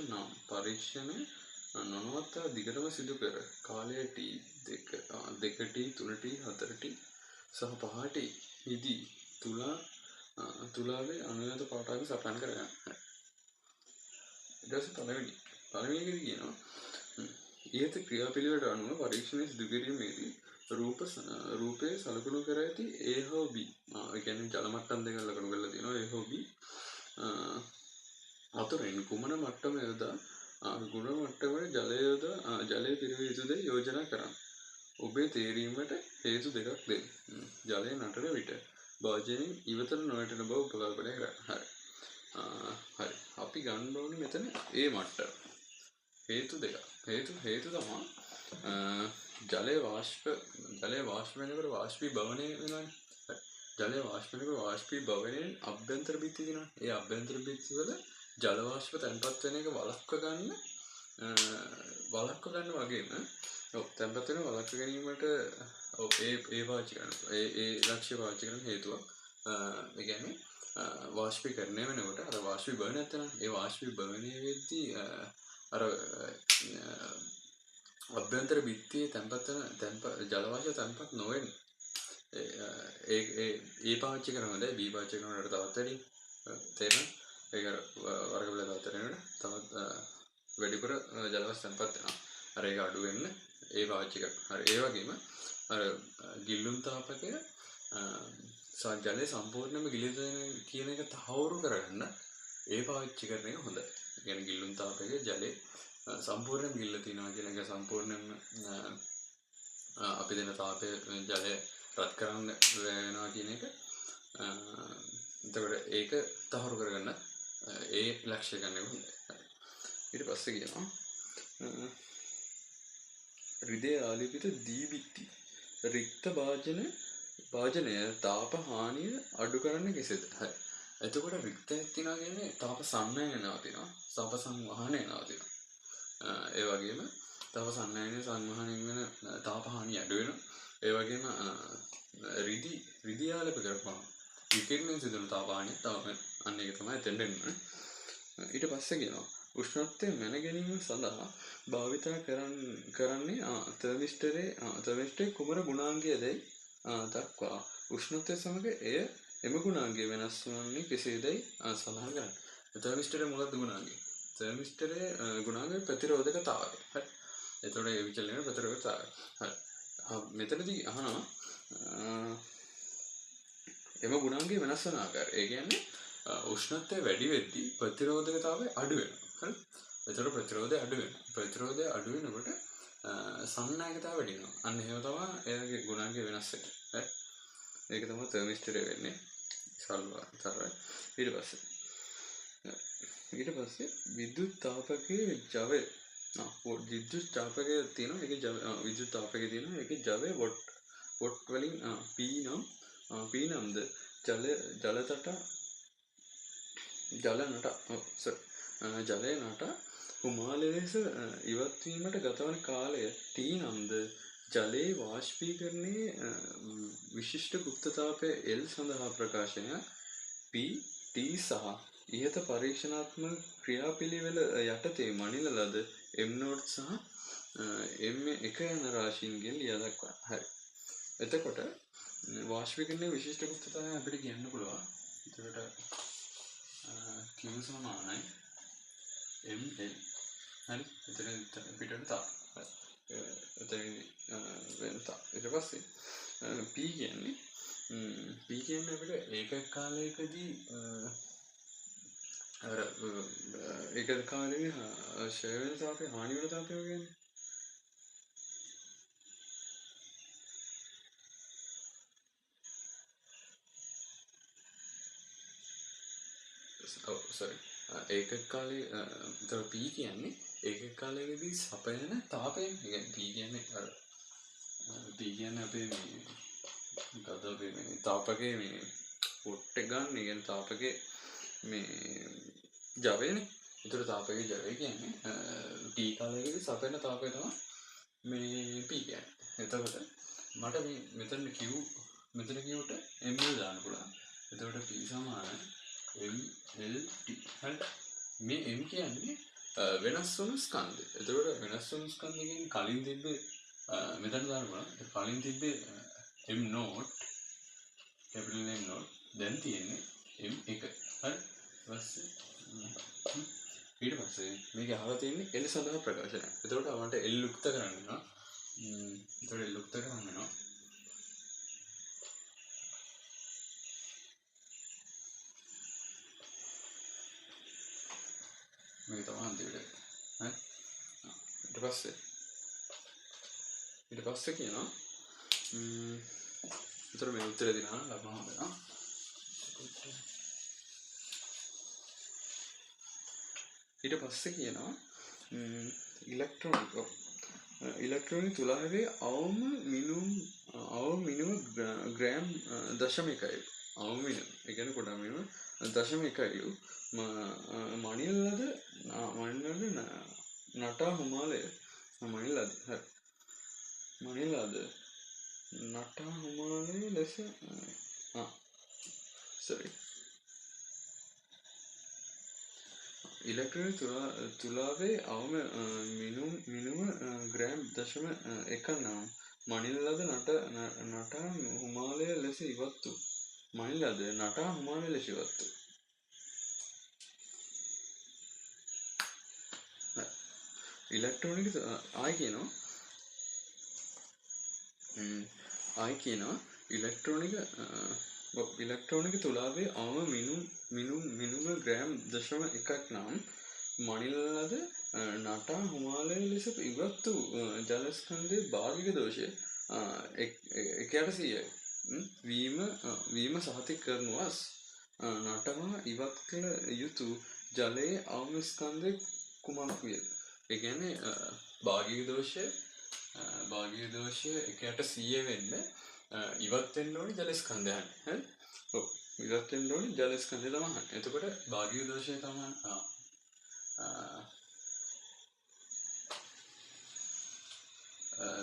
A: නම් පරීක්ෂණය නොනවත්වා දිගටම සිදු කර කාලය t 2t 3t 4t සහ 5t ඉදී තුලාවේ අනුයත පාඨාංග සටහන් කරගන්න. ඊට පස්සේ පළවෙනි එක කියනවා ඊට ක්‍රියාපිළිවෙලට අනුව පරීක්ෂණය සිදු කිරීමේදී රූපයේ සලකුණු කර ඇති A හෝ B ඒ කියන්නේ ජල මට්ටම් දෙක ලකුණු කරලා තියෙනවා. A හෝ B අතරින් කුමන මට්ටම යොදා ගුණ මට්ටමේ ජලය පිරවිය යුතුද යෝජනා කරන්න. ඔබේ තේරීමට හේතු දෙකක් දෙන්න. ජලය නටන විට භාජනයෙන් ඉවතට නොවැටෙන බව උපකල්පනය කරන්න. හරි. අපි ගන්න ඕනේ මෙතන A මට්ටම. හේතු දෙකක්. හේතු තමයි ජලය වාෂ්ප වෙනකොට වාෂ්පීභවනය වෙනවානේ. හරි. ජලය වාෂ්ප වෙනකොට වාෂ්පීභවනයෙන් අභ්‍යන්තර බිත්ති තියෙනවා. ඒ අභ්‍යන්තර බිත්ති වල ජල වාෂ්ප තැන්පත් වෙන එක වළක්ව ගන්න වගේම තැන්පත් වෙන වළක්ව ගැනීමට ඒ පාවිච්චි කරනවා. ඒ ලක්ෂ්‍ය පාවිච්චි කරන හේතුවක්. ඒ කියන්නේ වාෂ්පීකරණය වෙනකොට අර වාෂ්පීභවනයක් තියෙනවා. ඒ වාෂ්පීභවනය වෙද්දී අර අභ්‍යන්තර බිත්තියේ තැන්පත් වෙන ජල වාෂ්ප තැන්පත් නොවෙන ඒ පාවිච්චි කරනවද B පාවිච්චි කරනවට තවත් වැඩි තේරෙනවද? ඒක වර්ග වල තවත් තවත් වැඩිපුර ජල වාෂ්ප තැන්පත් වෙනවා. අර ඒක අඩු වෙන්න ඒ පාවිච්චි කරනවා. හරි. ඒ වගේම අර ගිල්ලුම් තාපකය ජලය සම්පූර්ණයෙන්ම ගිලිද කියන එක තහවුරු කරගන්න ඒ පාවිච්චි කරන එක හොඳයි. ඒ කියන්නේ ගිල්ලුම් තාපකයේ ජලය සම්පූර්ණයෙන්ම ගිල්ල තියෙනවා කියන එක සම්පූර්ණයෙන්ම අපි දෙන තාපය ජලය රත් කරන්න වෙනවා කියන එක. එතකොට ඒක තහවුරු කරගන්න ඒ ලක්ෂ්‍ය ගන්න එක හොඳයි. ඊට පස්සේ කියනවා රිදේ ආලේපිත දීබිත්ති රික්ත භාජනය තාප හානිය අඩු කරන්න කෙසේද? හරි. එතකොට රික්තයක් තියනවා කියන්නේ තාප සංනයනනවා තියෙනවා. තාප සංවහනය වෙනවා තියෙනවා. ඒ වගේම තාප සංනයනය සංවහනයෙන් වෙන තාප හානිය අඩු වෙනවා. ඒ වගේම රිදී ආලේප කරපුවාම විකිරණයෙන් සිදුවන තාප හානිය තව අන්න ඒක තමයි එතෙන්ට එන්නේ. ඊට පස්සේ කියනවා උෂ්ණත්වය මැන ගැනීම සඳහා භාවිතා කරන්නේ තර්මිස්ටරේ කුමන ගුණාංගයදයි දක්වා උෂ්ණත්වය සමග එය එම ගුණාංගය වෙනස් වන්නේ කෙසේදයි සඳහන් කරන්න. තර්මිස්ටරේ මොකක්ද ගුණාංගය? තර්මිස්ටරේ ගුණාංගය ප්‍රතිරෝධකතාවය. හරි. එතකොට ඒ විචලනයේ ප්‍රතිරෝධකතාවය. හරි. මෙතනදී අහනවා එම ගුණාංගය වෙනස් වන ආකාරය. ඒ කියන්නේ උෂ්ණත්වය වැඩි වෙද්දී ප්‍රතිරෝධකතාවය අඩු වෙනවා. හරි. එතකොට ප්‍රතිරෝධය අඩු වෙනවා. ප්‍රතිරෝධය අඩු වෙනකොට සන්නායකතාව වැඩි වෙනවා. අන්න එහෙම තමයි එයාගේ ගුණාංගය වෙනස් වෙන්නේ. හරි. ඒක තමයි තර්මිස්ටරේ වෙන්නේ. සරලයි. ඊට පස්සේ විද්‍යුත් තාපකයේ ජවය විද්‍යුත් තාපකයේ තියෙනවා. ඒකේ ජවය විද්‍යුත් තාපකයේ තියෙනවා. ඒකේ ජවය වොට් වලින් P නම්ද ජලය නට හිමාලය ලෙස ඉවත් වීමට ගතවන කාලය T නම්ද ජලයේ වාෂ්පීකරණයේ විශිෂ්ට ගුප්තතාපය L සඳහා ප්‍රකාශනයක් P T සහ ඉහත පරීක්ෂණාත්මක ක්‍රියාපිළිවෙල යටතේ මනින ලද M නෝඩ් සහ M1 යන රාශීන්ගෙන් ලියා දක්වන්න. හරි. එතකොට වාෂ්පීකරණයේ විශිෂ්ට ගුප්තතාවය අපිට කියන්න පුළුවන්. එතකොට Q සමානයි ML. හරි. එතන පිටට තා. එතන වෙන තා. ඊට පස්සේ P කියන්නේ අපිට ඒකක කාලයකදී ඒකක කාලයේ ෂය වෙන තාපය හානි වෙන තාපය කියන්නේ ඒකක කාලේ P කියන්නේ ඒකක කාලයකදී සපයන තාපයෙන් කියන්නේ P කියන්නේ අපේ මේ තාපකයේ මේ පොට් එක ගන්න කියන්නේ තාපකයේ මේ ජවයනේ. ඒතර තාපකයේ ජවය කියන්නේ T කාලයකදී සපයන තාපය තමයි මේ P කියන්නේ. එතකොට මට මේ මෙතන Qට ml දාන්න පුළුවන්. එතකොට P සමාන MLT. හරි. මේ M කියන්නේ වෙනස් වුණු ස්කන්ධය. එතකොට වෙනස් වුණු ස්කන්ධය කියන්නේ කලින් තිබ්බේ මෙතන දාන්න පුළුවන්. කලින් තිබ්බේ M note capital M note දැන් තියෙන්නේ M1. හරි. ඊට පස්සේ මේක අහලා තියෙන්නේ L සඳහා ප්‍රකාශනයක්. එතකොට අපන්ට L යුක්ත කරන්න වෙනවා. එතකොට L යුක්ත කරන්න වෙනවා. මේක තමයි අන්තිමට. හරි. ඊට පස්සේ කියනවා එතකොට මේ උත්තරේ දෙනවා ලබනවා වෙනවා. ඊට පස්සේ කියනවා ඉලෙක්ට්‍රෝනික තුලාවේ අවම මිනුම ග්‍රෑම් 0.1. අවම මිනුම. ඒ කියන්නේ කොටා මිනුම 0.1ලු මනිල්ලද නටා හිමාලය මනිල්ලද. හරි. මනිල්ලද නටා හිමාලය ලෙස ඉලෙක්ට්‍රෝනික තුලාවේ අවම මිනුම ග්‍රෑම් 0.1 නම් මනිල්ලද නටා හිමාලය ලෙස ඉවත් වූ ඉලෙක්ට්‍රෝනික ඉලෙක්ට්‍රෝනික තුලාවේ අවම මිනුම ග්‍රෑම් 0.1 නම් මනිල්ලද නටා හිමාලය ලෙස ඉවත් වූ ජලස්කන්ධයේ භාගික දෝෂය 1/100යි වීම සහතික කරනුවස් නටවා ඉවත් කළ යුතු ජලයේ අවම ස්කන්ධය කුමක් වියද? ඒ කියන්නේ භාගික දෝෂය 1/100 වෙන්න ඉවත් වෙන්න ඕනේ ජල ස්කන්ධයන්. හරි. ඔව්. ඉවත් වෙන්න ඕනේ ජල ස්කන්ධය තමයි. එතකොට භාගික දෝෂය තමයි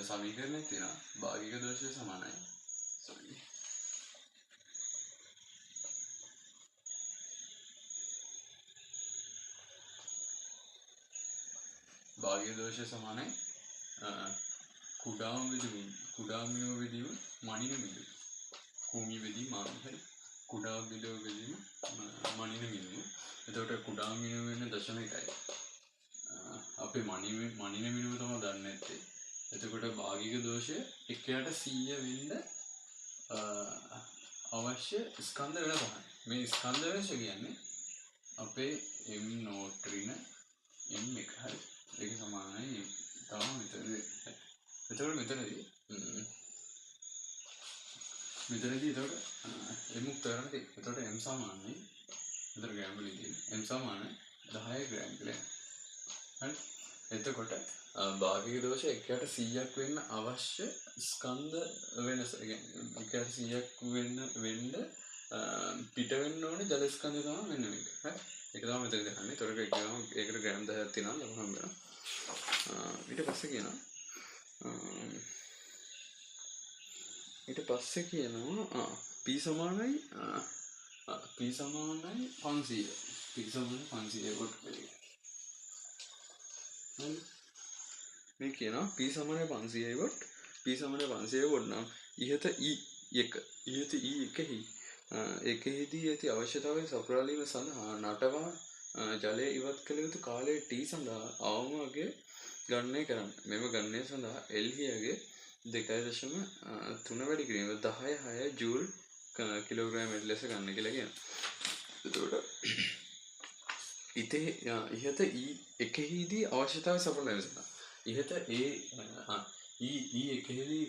A: සමීකරණයක් තියෙනවා. භාගික දෝෂය සමානයි. භාගික දෝෂය සමානයි කුඩාම විදීම මනින මිදුළු. කුමි විදී මාන. හරි. කුඩා බිඳුව බෙදීම මනින මිනුම. එතකොට කුඩා මිනුම වෙන්නේ 0.1යි. අපේ මනින මිනුම තමයි දන්නේ නැත්තේ. එතකොට භාගික දෝෂය 1ට 100 වෙන්න අවශ්‍ය ස්කන්ධ වෙන තමයි. මේ ස්කන්ධ වෙනස කියන්නේ අපේ m නෝට් ඍණ m1 හරි. ඒක සමානයි තමයි මෙතනදී. එතකොට මෙතනදී එතකොට m උක්ත කරන්න තියෙන්නේ. එතකොට m සමානයි මෙතන ග්‍රෑම් වලින් තියෙන්නේ m සමානයි 10 ග්‍රෑම් කියලා. හරි. එතකොට භාගික දෝෂ 1ට 100ක් වෙන්න අවශ්‍ය ස්කන්ධ වෙනස. ඒ කියන්නේ 1ට 100ක් වෙන්න පිට වෙන්න ඕනේ ජල ස්කන්ධය තමයි මෙන්න මේක. හරි. ඒක තමයි මෙතන ගහන්නේ. ඒතකොට ඒකට ග්‍රෑම් 10ක් තියෙනවා ලබන හම්බ වෙනවා. ඊට පස්සේ කියනවා p සමානයි 500. p සමානයි 500 වොට් වෙලයි. හරි. මේ කියනවා p සමානයි 500 වොට්. p සමානයි 500 වොට් නම් ඉහත e1 එකෙහිදී ඇති අවශ්‍යතාවය සපුරාලීම සඳහා නටවා ජලය ඉවත් කළ යුතු කාලය t සඳහා අවම අගය ගණනය කරන්න. මෙම ගණනය සඳහා එල්හියගේ 2.3 වැඩි කිරීම 10 ජූල් කිලෝග්‍රෑම් ලෙස ගන්න කියලා කියනවා. එතකොට ඉහත එකෙහිදී අවශ්‍යතාවය සපුරාලීම සඳහා ඉහත එකෙහිදී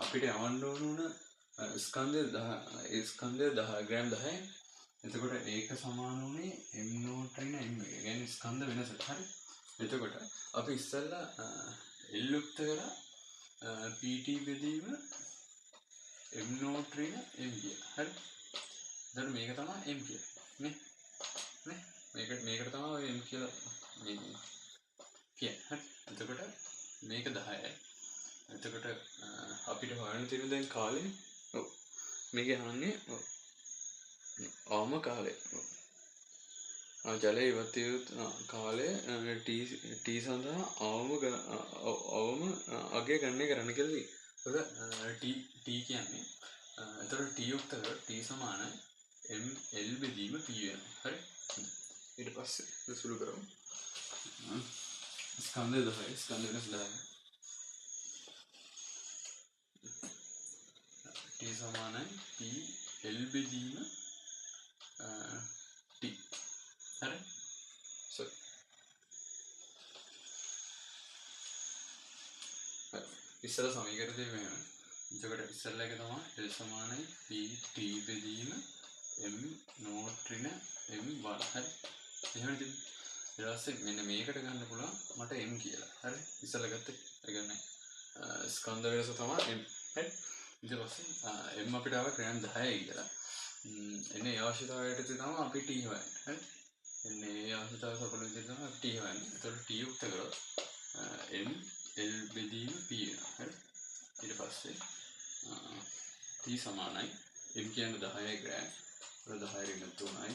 A: අපිට යවන්න ඕන ස්කන්ධය 10 ග්‍රෑම් 10යි. එතකොට ඒක සමාන වුණේ m නෝට් ඍණ m. ඒ කියන්නේ ස්කන්ධ වෙනස. හරි. එතකොට අපි ඉස්සෙල්ලා L උක්ත කරා pt බෙදීම m නෝට් ඍණ m කිය. හරි. දැන් මේක තමයි m කිය. නේ? මේකට තමයි ඔය m කියලා මේ කිය. හරි. එතකොට මේක 10යි. එතකොට අපිට හොයන්න තියෙන දැන් කාලේ ඔව් මේක අහන්නේ අවම කාලය. ජලය ඉවත් යුතු කාලය t සඳහා අවම අගය ගණනය කරන්න කියලා තියෙනවා. t කියන්නේ එතකොට t උක්ත කර t සමානයි m l බෙදීම p වෙනවා. හරි. ඊට පස්සේ සුළු කරමු. ස්කන්ධය 10යි. ස්කන්ධ වෙනස් 10යි. t සමානයි p l බෙදීම t. හරි. ඉස්සර සමීකරණය මෙහෙම. එතකොට ඉස්සරලා එක තමයි L සමානයි p t බෙදීම m නෝට් ඍණ m1. හරි. එහෙම නේද? ඊට පස්සේ මෙන්න මේකට ගන්න පුළුවන් මට m කියලා. හරි. ඉස්සරලා ගත්තේ ඒ කියන්නේ ස්කන්ධ වෙනස තමයි m. හරි. ඊට පස්සේ m අපිට ආව ග්‍රෑම් 10යි කියලා. එන්නේ අවශ්‍යතාවයට තමයි අපි t හොයන්නේ. හරි. එන්නේ අවශ්‍යතාවය සපුරන විදිහට තමයි අපි t හොයන්නේ. ඒතකොට t උක්ත කරොත් m l බෙදීම p වෙනවා. හරි. ඊට පස්සේ t සමානයි m කියන්නේ 10 ග්‍රෑම්. 10 ඍණ 3යි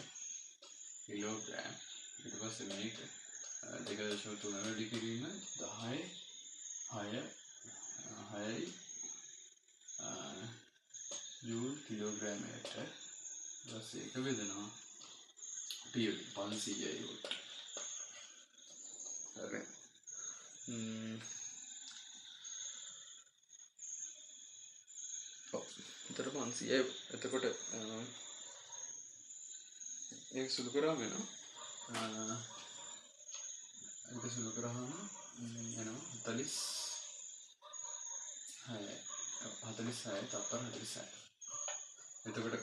A: කිලෝග්‍රෑම්. ඊට පස්සේ මේක 2.3 වැඩි කිරීම 10 6යි ජූල් කිලෝග්‍රෑමයට. ඊපස්සේ එක බෙදනවා p 500යි වොට්. හරි. එතකොට 500යි. එතකොට ඒක සුළු කරාම වෙනවා. ඒක සුළු කරාම එනවා 46යි තප්පර 46යි. එතකොට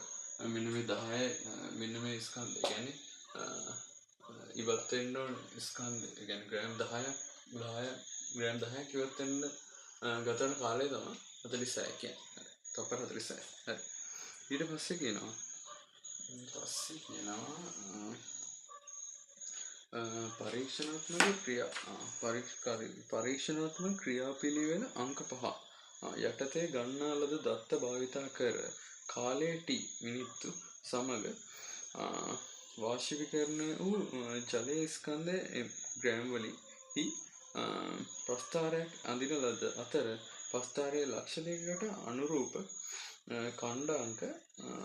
A: මෙන්න මේ 10 මෙන්න මේ ස්කන්ධය කියන්නේ ඉවත් වෙන්න ඕන ස්කන්ධය. ඒ කියන්නේ ග්‍රෑම් 10ක් ග්‍රෑම් 10ක් ඉවත් වෙන්න ගත වෙන කාලය තමයි 46 කියන්නේ. තප්පර 46යි. හරි. ඊට පස්සේ කියනවා පරීක්ෂණාත්මක ක්‍රියාපිළිවෙල අංක 5 යටතේ ගන්නා ලද දත්ත භාවිතා කර කාලය t මිනිත්තු සමග වාෂ්පීකරණය වූ ජලයේ ස්කන්ධය ග්‍රෑම් වලින්හි ප්‍රස්ථාරයක් අඳින ලද අතර පස්තාරයේ ලක්ෂණයකට අනුරූප කණ්ඩාංක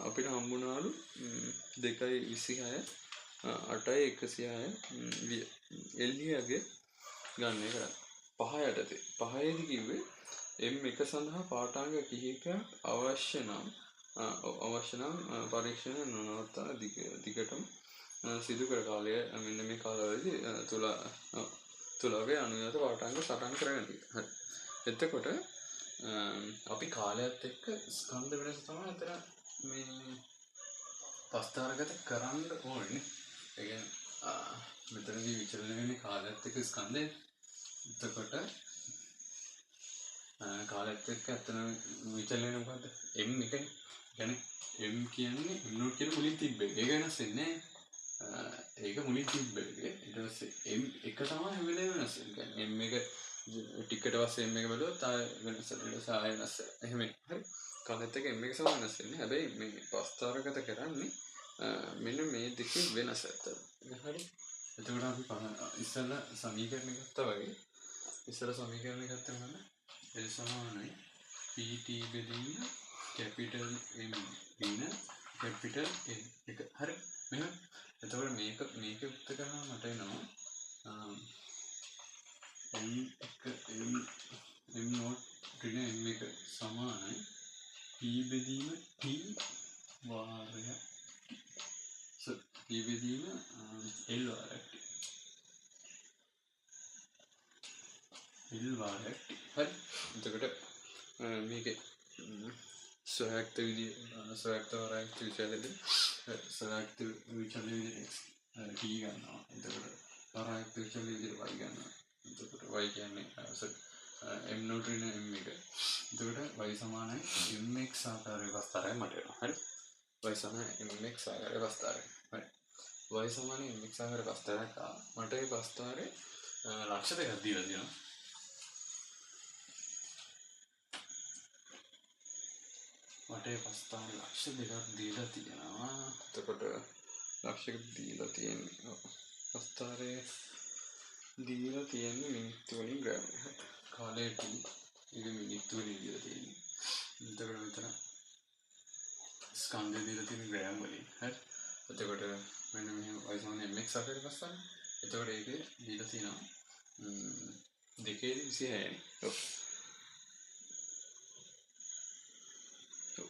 A: අපිට හම්බුනාලු 2.26 8.106 එල්ලියගේ ගන්න එක 5 යටතේ 5ේදී කිව්වේ M1 සඳහා පාඨාංග කිහිපයක් අවශ්‍ය නම් පරීක්ෂණ නොනවත්වා දිගටම සිදු කර කාලය මෙන්න මේ කාලවලදී තුලාගේ අනුගත පාඨාංග සටහන් කරගෙන තියෙනවා. හරි. එතකොට අපි කාලයත් එක්ක ස්කන්ධ වෙනස තමයි අතර මේ පස්තාරගත කරන්න ඕනේ. ඒ කියන්නේ මෙතනදී විචලනය වෙන්නේ කාලයත් එක්ක ස්කන්ධය. එතකොට කාලයත් එක්ක අතන විචලනය මොකද්ද? M එකනේ. කියන්නේ M කියන්නේ M නෝට් කියන මුලින් තිබ්බ එක. ඒක වෙනස් වෙන්නේ නැහැ. ඒක මුලින් තිබ්බ එක. ඊට පස්සේ M එක තමයි හැම වෙලේම වෙනස් වෙන්නේ. කියන්නේ M එක ටිකට පස්සේ M එක බැලුවොත් ආය වෙනස් වෙනස් එහෙම. හරි. කාලයත් එක්ක M එක සම වෙනස් වෙන්නේ. හැබැයි මේ පස්තාරගත කරන්නේ මෙන්න මේ දෙකේ වෙනස ඇත්තට. හරි. එතකොට අපි ඉස්සෙල්ලා සමීකරණ ගත්තා වගේ ඉස්සෙල්ලා සමීකරණ ගත්තා නම් L සමානයි PT බෙදීම කැපිටල් M දින කැපිටල් N එක. හරි. මෙහෙම. එතකොට මේක උත්තර කරනවා මට එනවා M නෝට් ඍණ M එක සමානයි P බෙදීම T වාරය P බෙදීම L වාරයක් L වාරයක්. හරි. එතකොට මේකේ සොයාක්ත විදිය සොයාක්ත වාරයක් විචලනයේදී සොයාක්ත විචලනයේදී T ගන්නවා. එතකොට වාරයක් විචලනයේදී Y ගන්නවා. එතකොට Y කියන්නේ M නෝට් ඍණ M එක. එතකොට y සමානයි mx ආකාරයේ වස්තාරය මට එනවා. හරි. y සමානයි mx ආකාරයේ වස්තාරය. හරි. y සමානයි mx ආකාරයේ වස්තාරයක් මට ඒ වස්තාරේ ලක්ෂ දෙකක් දීලා තියෙනවා. මට ඒ වස්තාරේ ලක්ෂ දෙකක් දීලා තියෙනවා. එතකොට ලක්ෂයක දීලා තියෙන්නේ වස්තාරේ දීලා තියෙන්නේ මිනිත්තු වලින් ග්‍රෑම්. කාලයට ඒක මිනිත්තු වලින් දීලා තියෙන්නේ. එතකොට මෙතන ස්කන්ධය දීලා තියෙන ග්‍රෑම් වලින්. හරි. එතකොට මෙන්න මෙහෙම y සමාන mx ආකාරයට පස්සන්න. එතකොට ඒකේ දීලා තියෙනවා 2.26යි. ඔව්.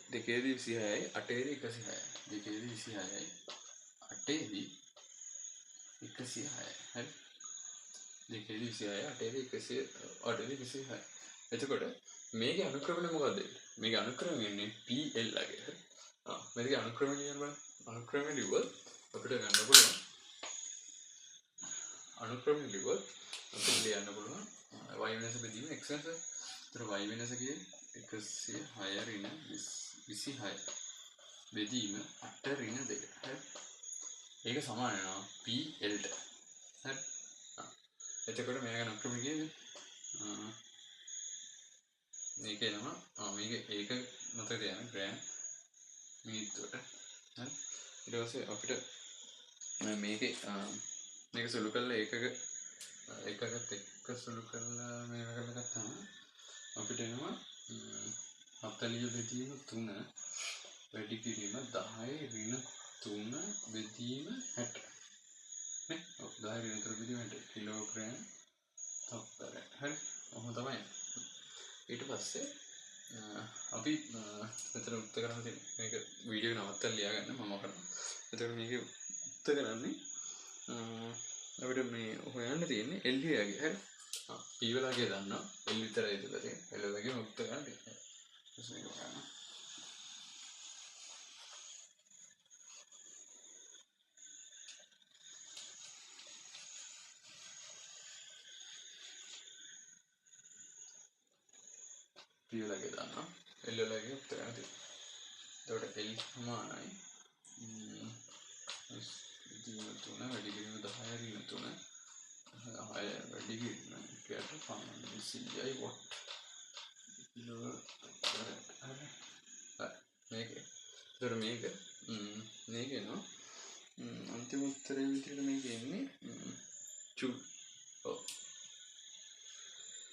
A: 2.26යි 8.106යි. 2.26යි 8.106යි. හරි. 2.26යි 8.106යි. එතකොට මේකේ අනුක්‍රමණය මොකද්ද? මේකේ අනුක්‍රමණය වෙන්නේ PL ලාගේ. හරි. මේකේ අනුක්‍රමණය කියන බලන්න. අනුක්‍රමණය ලිව්වොත් අපිට ගන්න පුළුවන්. අනුක්‍රමණය ලිව්වොත් අපිට ලියන්න පුළුවන් y වෙනස බෙදීම x වෙනස. ඒතර y වෙනස කියන්නේ 106 ඍණ 26 බෙදීම 8 ඍණ 2. හරි. ඒක සමාන වෙනවා PL ට. හරි. එතකොට මේක අනුක්‍රමණය කියන්නේ මේක එනවා මේක ඒක මතක තියාගන්න ග්‍රෑම් මිනිත්තුවට. හරි. ඊට පස්සේ අපිට මේක සුළු කරලා එකකට එක්ක සුළු කරලා මේක කරලා ගත්තාම අපිට එනවා 40 බෙදීම 3 වැඩි කිරීම 10 ඍණ 3 බෙදීම 60. නේ? ඔව් 10 ඍණ 3 බෙදීම 60 කිලෝග්‍රෑම් තප්පර. හරි. ඔහොම තමයි. ඊට පස්සේ අපි මෙතන උත්තර කරන්න තියෙන මේක වීඩියෝ එක නවත්තලා ලියාගන්න මම කරනවා. එතකොට මේක උත්තර කරන්නේ අපිට මේ හොයන්න තියෙන්නේ L වගේ. හරි. P වලගේ දන්නවා. L විතරයි ඉතලා තියෙන්නේ. L වගේ උත්තර කරන්න තියෙනවා. ඊට මේක ගන්න. P වලගේ දන්නවා. L වලගේ උත්තර කරන්න තියෙනවා. එතකොට L සමානයි දින 3 වැඩි කිරීම 10 ඍණ 3 6 වැඩි කිරීම කට 500යි වොට් කිලෝ. මේක එතකොට මේක එනවා අන්තිම උත්තරේ විදිහට මේක එන්නේ ජූල්. ඔව්.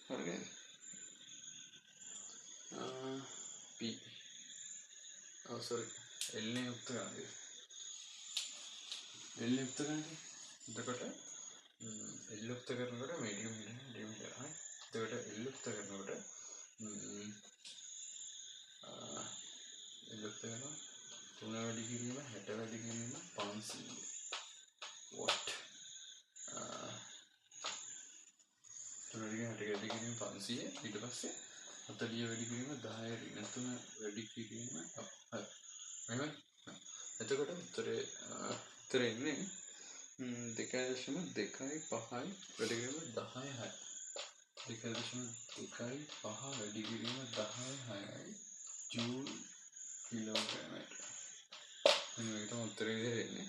A: හරිද? සෝරි එල්ලේ යුක්ත ගන්නේ එල්ලේ යුක්ත ගන්නේ එතකොට එල් යුක්ත කරනකොට මීඩියම් මීඩියම් කරනවා එතකොට එල් යුක්ත කරනකොට එල් යුක්ත කරනවා 3 වැඩි කිරීම 60 වැඩි කිරීම 500 what 3 වැඩි කිරීම 500 ඊට පස්සේ 40 වැඩි කිරීම 10 ඍණ 3 වැඩි කිරීම හරි මෙහෙම එතකොට උත්තරේ ඉන්නේ 2.25 වැඩි කිරීම 10.6 2.25 වැඩි කිරීම 10.6යි ජූල් කිලෝග්‍රෑම් මේක තමයි උත්තරේ දෙන්නේ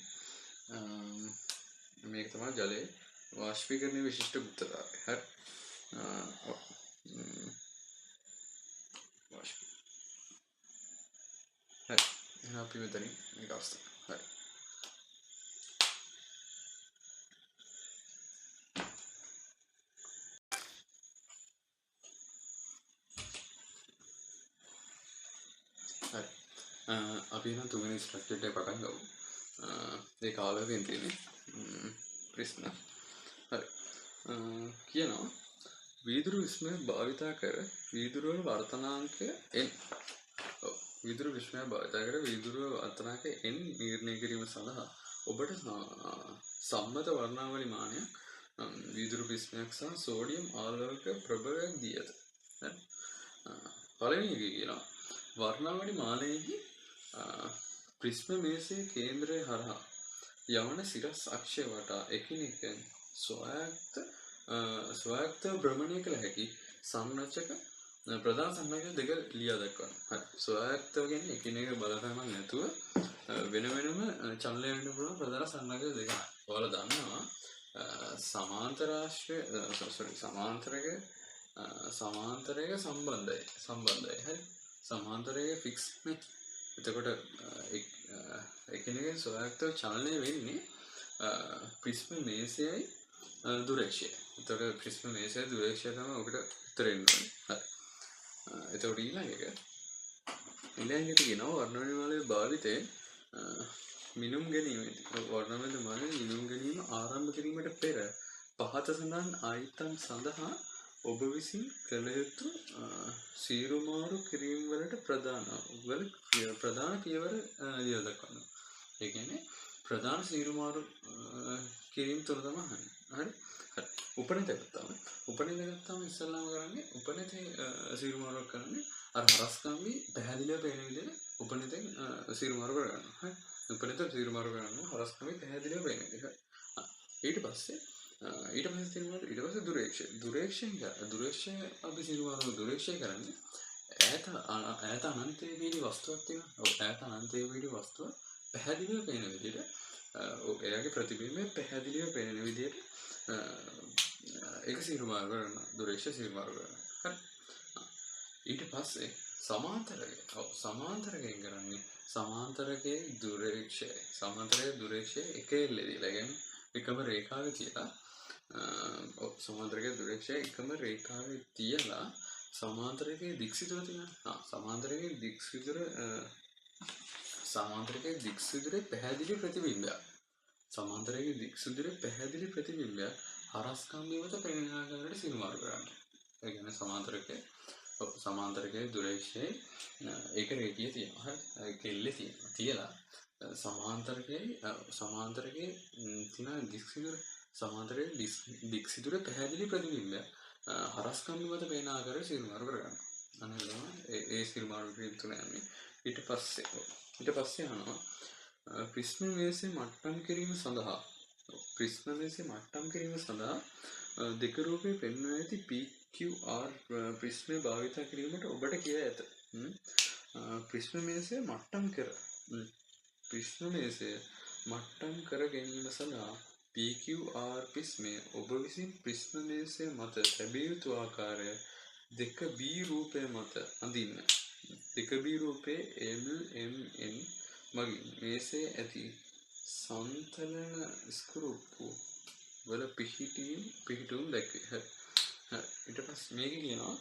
A: මේක තමයි ජලයේ වාෂ්පීකරණයේ විශිෂ්ට ගුරුත්වාකර්ෂණය හරි හරි එහෙනම් අපි මෙතනින් මේක අවස්ථාව හරි හරි අපි නම් තුන්වෙනි ස්ට්‍රක්චර් එක පටන් ගමු ඒ කාලෙකින් තියෙන්නේ ප්‍රශ්න හරි කියනවා වීදුරු විස්මය භාවිතා කර වීදුරු වල වර්තනාංකය n වීදුරු විස්මය භාවිතා කර වීදුරු වල වර්තනාංකය n නිර්ණය කිරීම සඳහා ඔබට සම්මත වර්ණාවලි මානයක් වීදුරු විස්මයක් සහ සෝඩියම් ආලෝක ප්‍රභවයක් දී ඇත හරි පළවෙනි එක කියනවා වර්ණාවලි මානයේදී ප්‍රිස්ම මේසයේ කේන්ද්‍රය හරහා යවන සිරස් අක්ෂය වටා එකිනෙකින් ස්වයක්තව භ්‍රමණය කළ හැකි සංරචක ප්‍රධාන සංරචක දෙක ලියා දක්වන්න. හරි. ස්වයක්තව කියන්නේ එකිනෙක බලපෑමක් නැතුව වෙන වෙනම චලනය වෙන්න පුළුවන් ප්‍රධාන සංරචක දෙකක්. ඔයාලා දන්නවා සමාන්තරයක සම්බන්ධයි. හරි. සමාන්තරයක ෆික්ස් නේ. එතකොට එකිනෙකින් ස්වයක්තව චලනය වෙන්නේ ප්‍රිස්ම මේසයයි දුරේක්ෂය. එතකොට ප්‍රිස්ම මේසයයි දුරේක්ෂය තමයි ඔකට උත්තර එන්නේ. හරි. එතකොට ඊළඟට කියනවා වර්ණවලි මාලයේ භාවිතයෙන් මිනුම් ගැනීමේදී වර්ණවලි මාලයේ මිනුම් ගැනීම ආරම්භ කිරීමට පෙර පහත සඳහන් ආයතන සඳහා ඔබ විසින් කළ යුතු සීරුමාරු කිරීම වලට ප්‍රධාන පියවර ලියා දක්වන්න. ඒ කියන්නේ ප්‍රධාන සීරුමාරු කිරීම තුන තමයි අහන්නේ. හරි? හරි. උපනිත ගත්තාම ඉස්සල්ලාම කරන්නේ උපනිතේ සීරුමාරුවක් කරන්නේ අර හරස්කම්බි පැහැදිලිව පේන විදිහට උපනිතෙන් සීරුමාරු කරගන්නවා. හරි? උපනිත සීරුමාරු කරනවා හරස්කම්බි පැහැදිලිව පේන විදිහට. ඊට පස්සේ දුරේක්ෂය අපි සිරුවාරු දුරේක්ෂය කරන්නේ ඈත අනන්තයේ පිහිටි වස්තුවක් තියෙනවා. ඔව් ඈත අනන්තයේ පිහිටි වස්තුව පැහැදිලිව පේන විදිහට එයාගේ ප්‍රතිබිම්බය පැහැදිලිව පේන විදිහට ඒක සිරුමාරු කරනවා. දුරේක්ෂය සිරුමාරු කරනවා. හරි. ඊට පස්සේ සමාන්තරකයෙන් කරන්නේ සමාන්තරකයේ දුරේක්ෂය එක එල්ලේදීලා කියන්නේ එකම රේඛාවේ තියලා සමාන්තරකයේ දුරේක්ෂය එකම රේඛාවේ තියලා සමාන්තරකයේ දික්සිතුර තියෙනවා. සමාන්තරකයේ දික්සිතුරේ පැහැදිලි ප්‍රතිබිම්බයක් හරස්කම්බිය මත පෙනෙන ආකාරයට සිරුමාරු කරන්න. ඒ කියන්නේ සමාන්තරකයේ දුරේක්ෂයේ ඒක රේඛිය තියෙනවා. හරි. කෙල්ලේ තියෙනවා. තියලා සමාන්තරකයේ තියෙන සමාන්තරයේ දික්සිතුර පැහැදිලි ප්‍රතිබිම්බයක් හරස්කම්බි මත පේන ආකාරයට සිරුමාරු කරගන්න. අන්න ඒ සිරුමාරු කිරීම තුන යන්නේ. ඊට පස්සේ අහනවා ප්‍රිස්ම මේසයේ මට්ටම් කිරීම සඳහා දෙක රූපේ පෙන්වා ඇති PQR ප්‍රිස්මය භාවිත කිරීමට ඔබට කියා ඇත. ප්‍රිස්ම මේසය මට්ටම් කර ගැනීම සඳහා PQR ප්‍රිස්මය ඔබ විසින් ප්‍රිස්ම මේසය මත තැබිය යුතු ආකාරය 2B රූපය මත අඳින්න. 2B රූපයේ LMN මගින් මේසයේ ඇති සන්තලන ස්ක්‍රූප්පු වල පිහිටුම් දැක්වේ. හරි. ඊට පස්සේ මේක කියනවා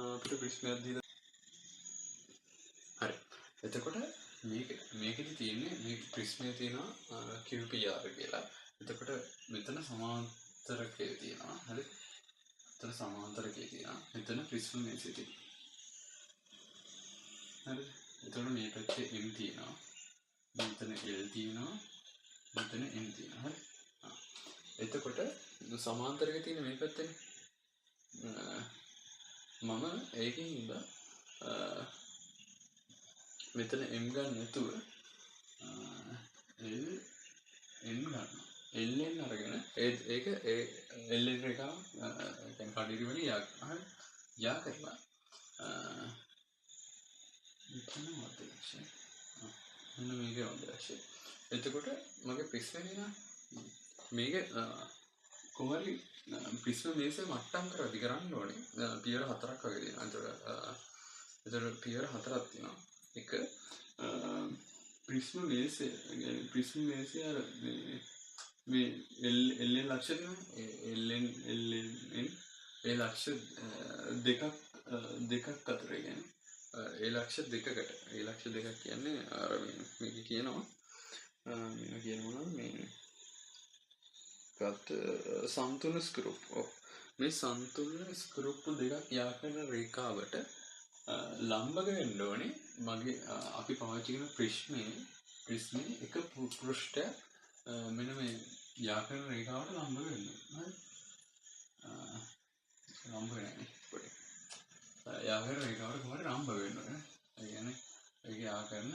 A: අපිට ප්‍රිස්මයක් දීලා හරි. එතකොට මේකෙදි තියෙන්නේ මේ ප්‍රිස්මේ තියෙනවා QPR කියලා. එතකොට මෙතන සමාන්තරකයේ තියෙනවා. හරි. මෙතන සමාන්තරකයේ තියෙනවා. මෙතන ප්‍රිස්ම මේසේ තියෙනවා. හරි. එතකොට මේ පැත්තේ M තියෙනවා. මෙතන L තියෙනවා. මෙතන M තියෙනවා. හරි. එතකොට සමාන්තරකයේ තියෙන මේ පැත්තේ මම ඒකෙන් ඉඳලා මෙතන M ගන්න නැතුව L N ගන්නවා. Ln අරගෙන ඒක Ln එක දැන් කඩිරි වලින් යා කරලා මෙතන මැදලක්ෂය. මෙන්න මේකේ මැදලක්ෂය. එතකොට මගේ ප්‍රිස්ම නේද? මේක කොහරි ප්‍රිස්ම මේසේ මට්ටම් කරලා කරන්න ඕනේ. පියවර 4ක් වගේ දෙනවා. එතකොට පියවර 4ක් තියෙනවා. එක ප්‍රිස්ම මේසේ අර මේ Ln ලක්ෂ තියෙනවා. Ln ඒ ලක්ෂ දෙකක් අතර කියන්නේ ඒ ලක්ෂ දෙකක් කියන්නේ අර මේක කියනවා මේ සම්තුලන ස්කෘප්. මේ සම්තුලන ස්කෘප් දෙකක් යා කරන රේඛාවට ලම්බක වෙන්න ඕනේ මගේ අපි පාවිච්චි කරන ප්‍රිස්මේ එක පෘෂ්ඨය මෙන්න මේ යා කරන රේඛාවට ලම්බ වෙන්න ඕනේ. ලම්බ වෙන්නේ පොඩි. යා කරන රේඛාවට කොහොමද ලම්බ වෙන්න ඕනේ? ඒ කියන්නේ ඒක යා කරන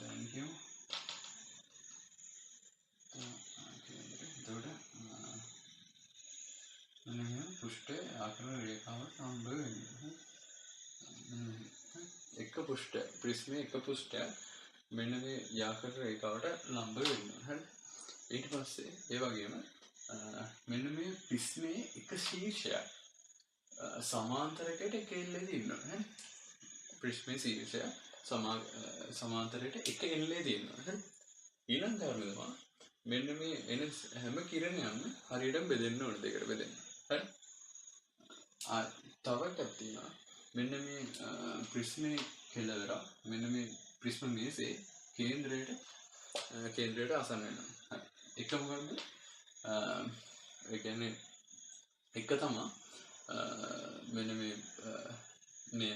A: thank you. पृष्ठे आकर रेखावट लंब एक पृष्ठ प्रिस्मे एक पृष्ठ මෙන්න මේ යාකර රේඛාවට ලම්බ වෙනවා. හරි. ඊට පස්සේ ඒ වගේම මෙන්න මේ ප්‍රිස්මේ එක ශීර්ෂයක් සමාන්තරයකට එක එල්ලේදී ඉන්නවා. හරි. ප්‍රිස්මේ ශීර්ෂය සමාන්තරයට එක එල්ලේදී ඉන්නවා. හරි. ඊළඟ කාරණය තමයි මෙන්න මේ එන හැම කිරණයක්ම හරියටම බෙදෙන්න ඕන දෙකට බෙදෙන්න. හරි. තව එකක් තියෙනවා. මෙන්න මේ ප්‍රිස්මේ කෙළවර මෙන්න මේ ප්‍රිස්ම මේසේ කේන්ද්‍රයට ආසන්න වෙනවා. හරි. එක මොකද්ද? ඒ කියන්නේ එක තමයි මෙන්න මේ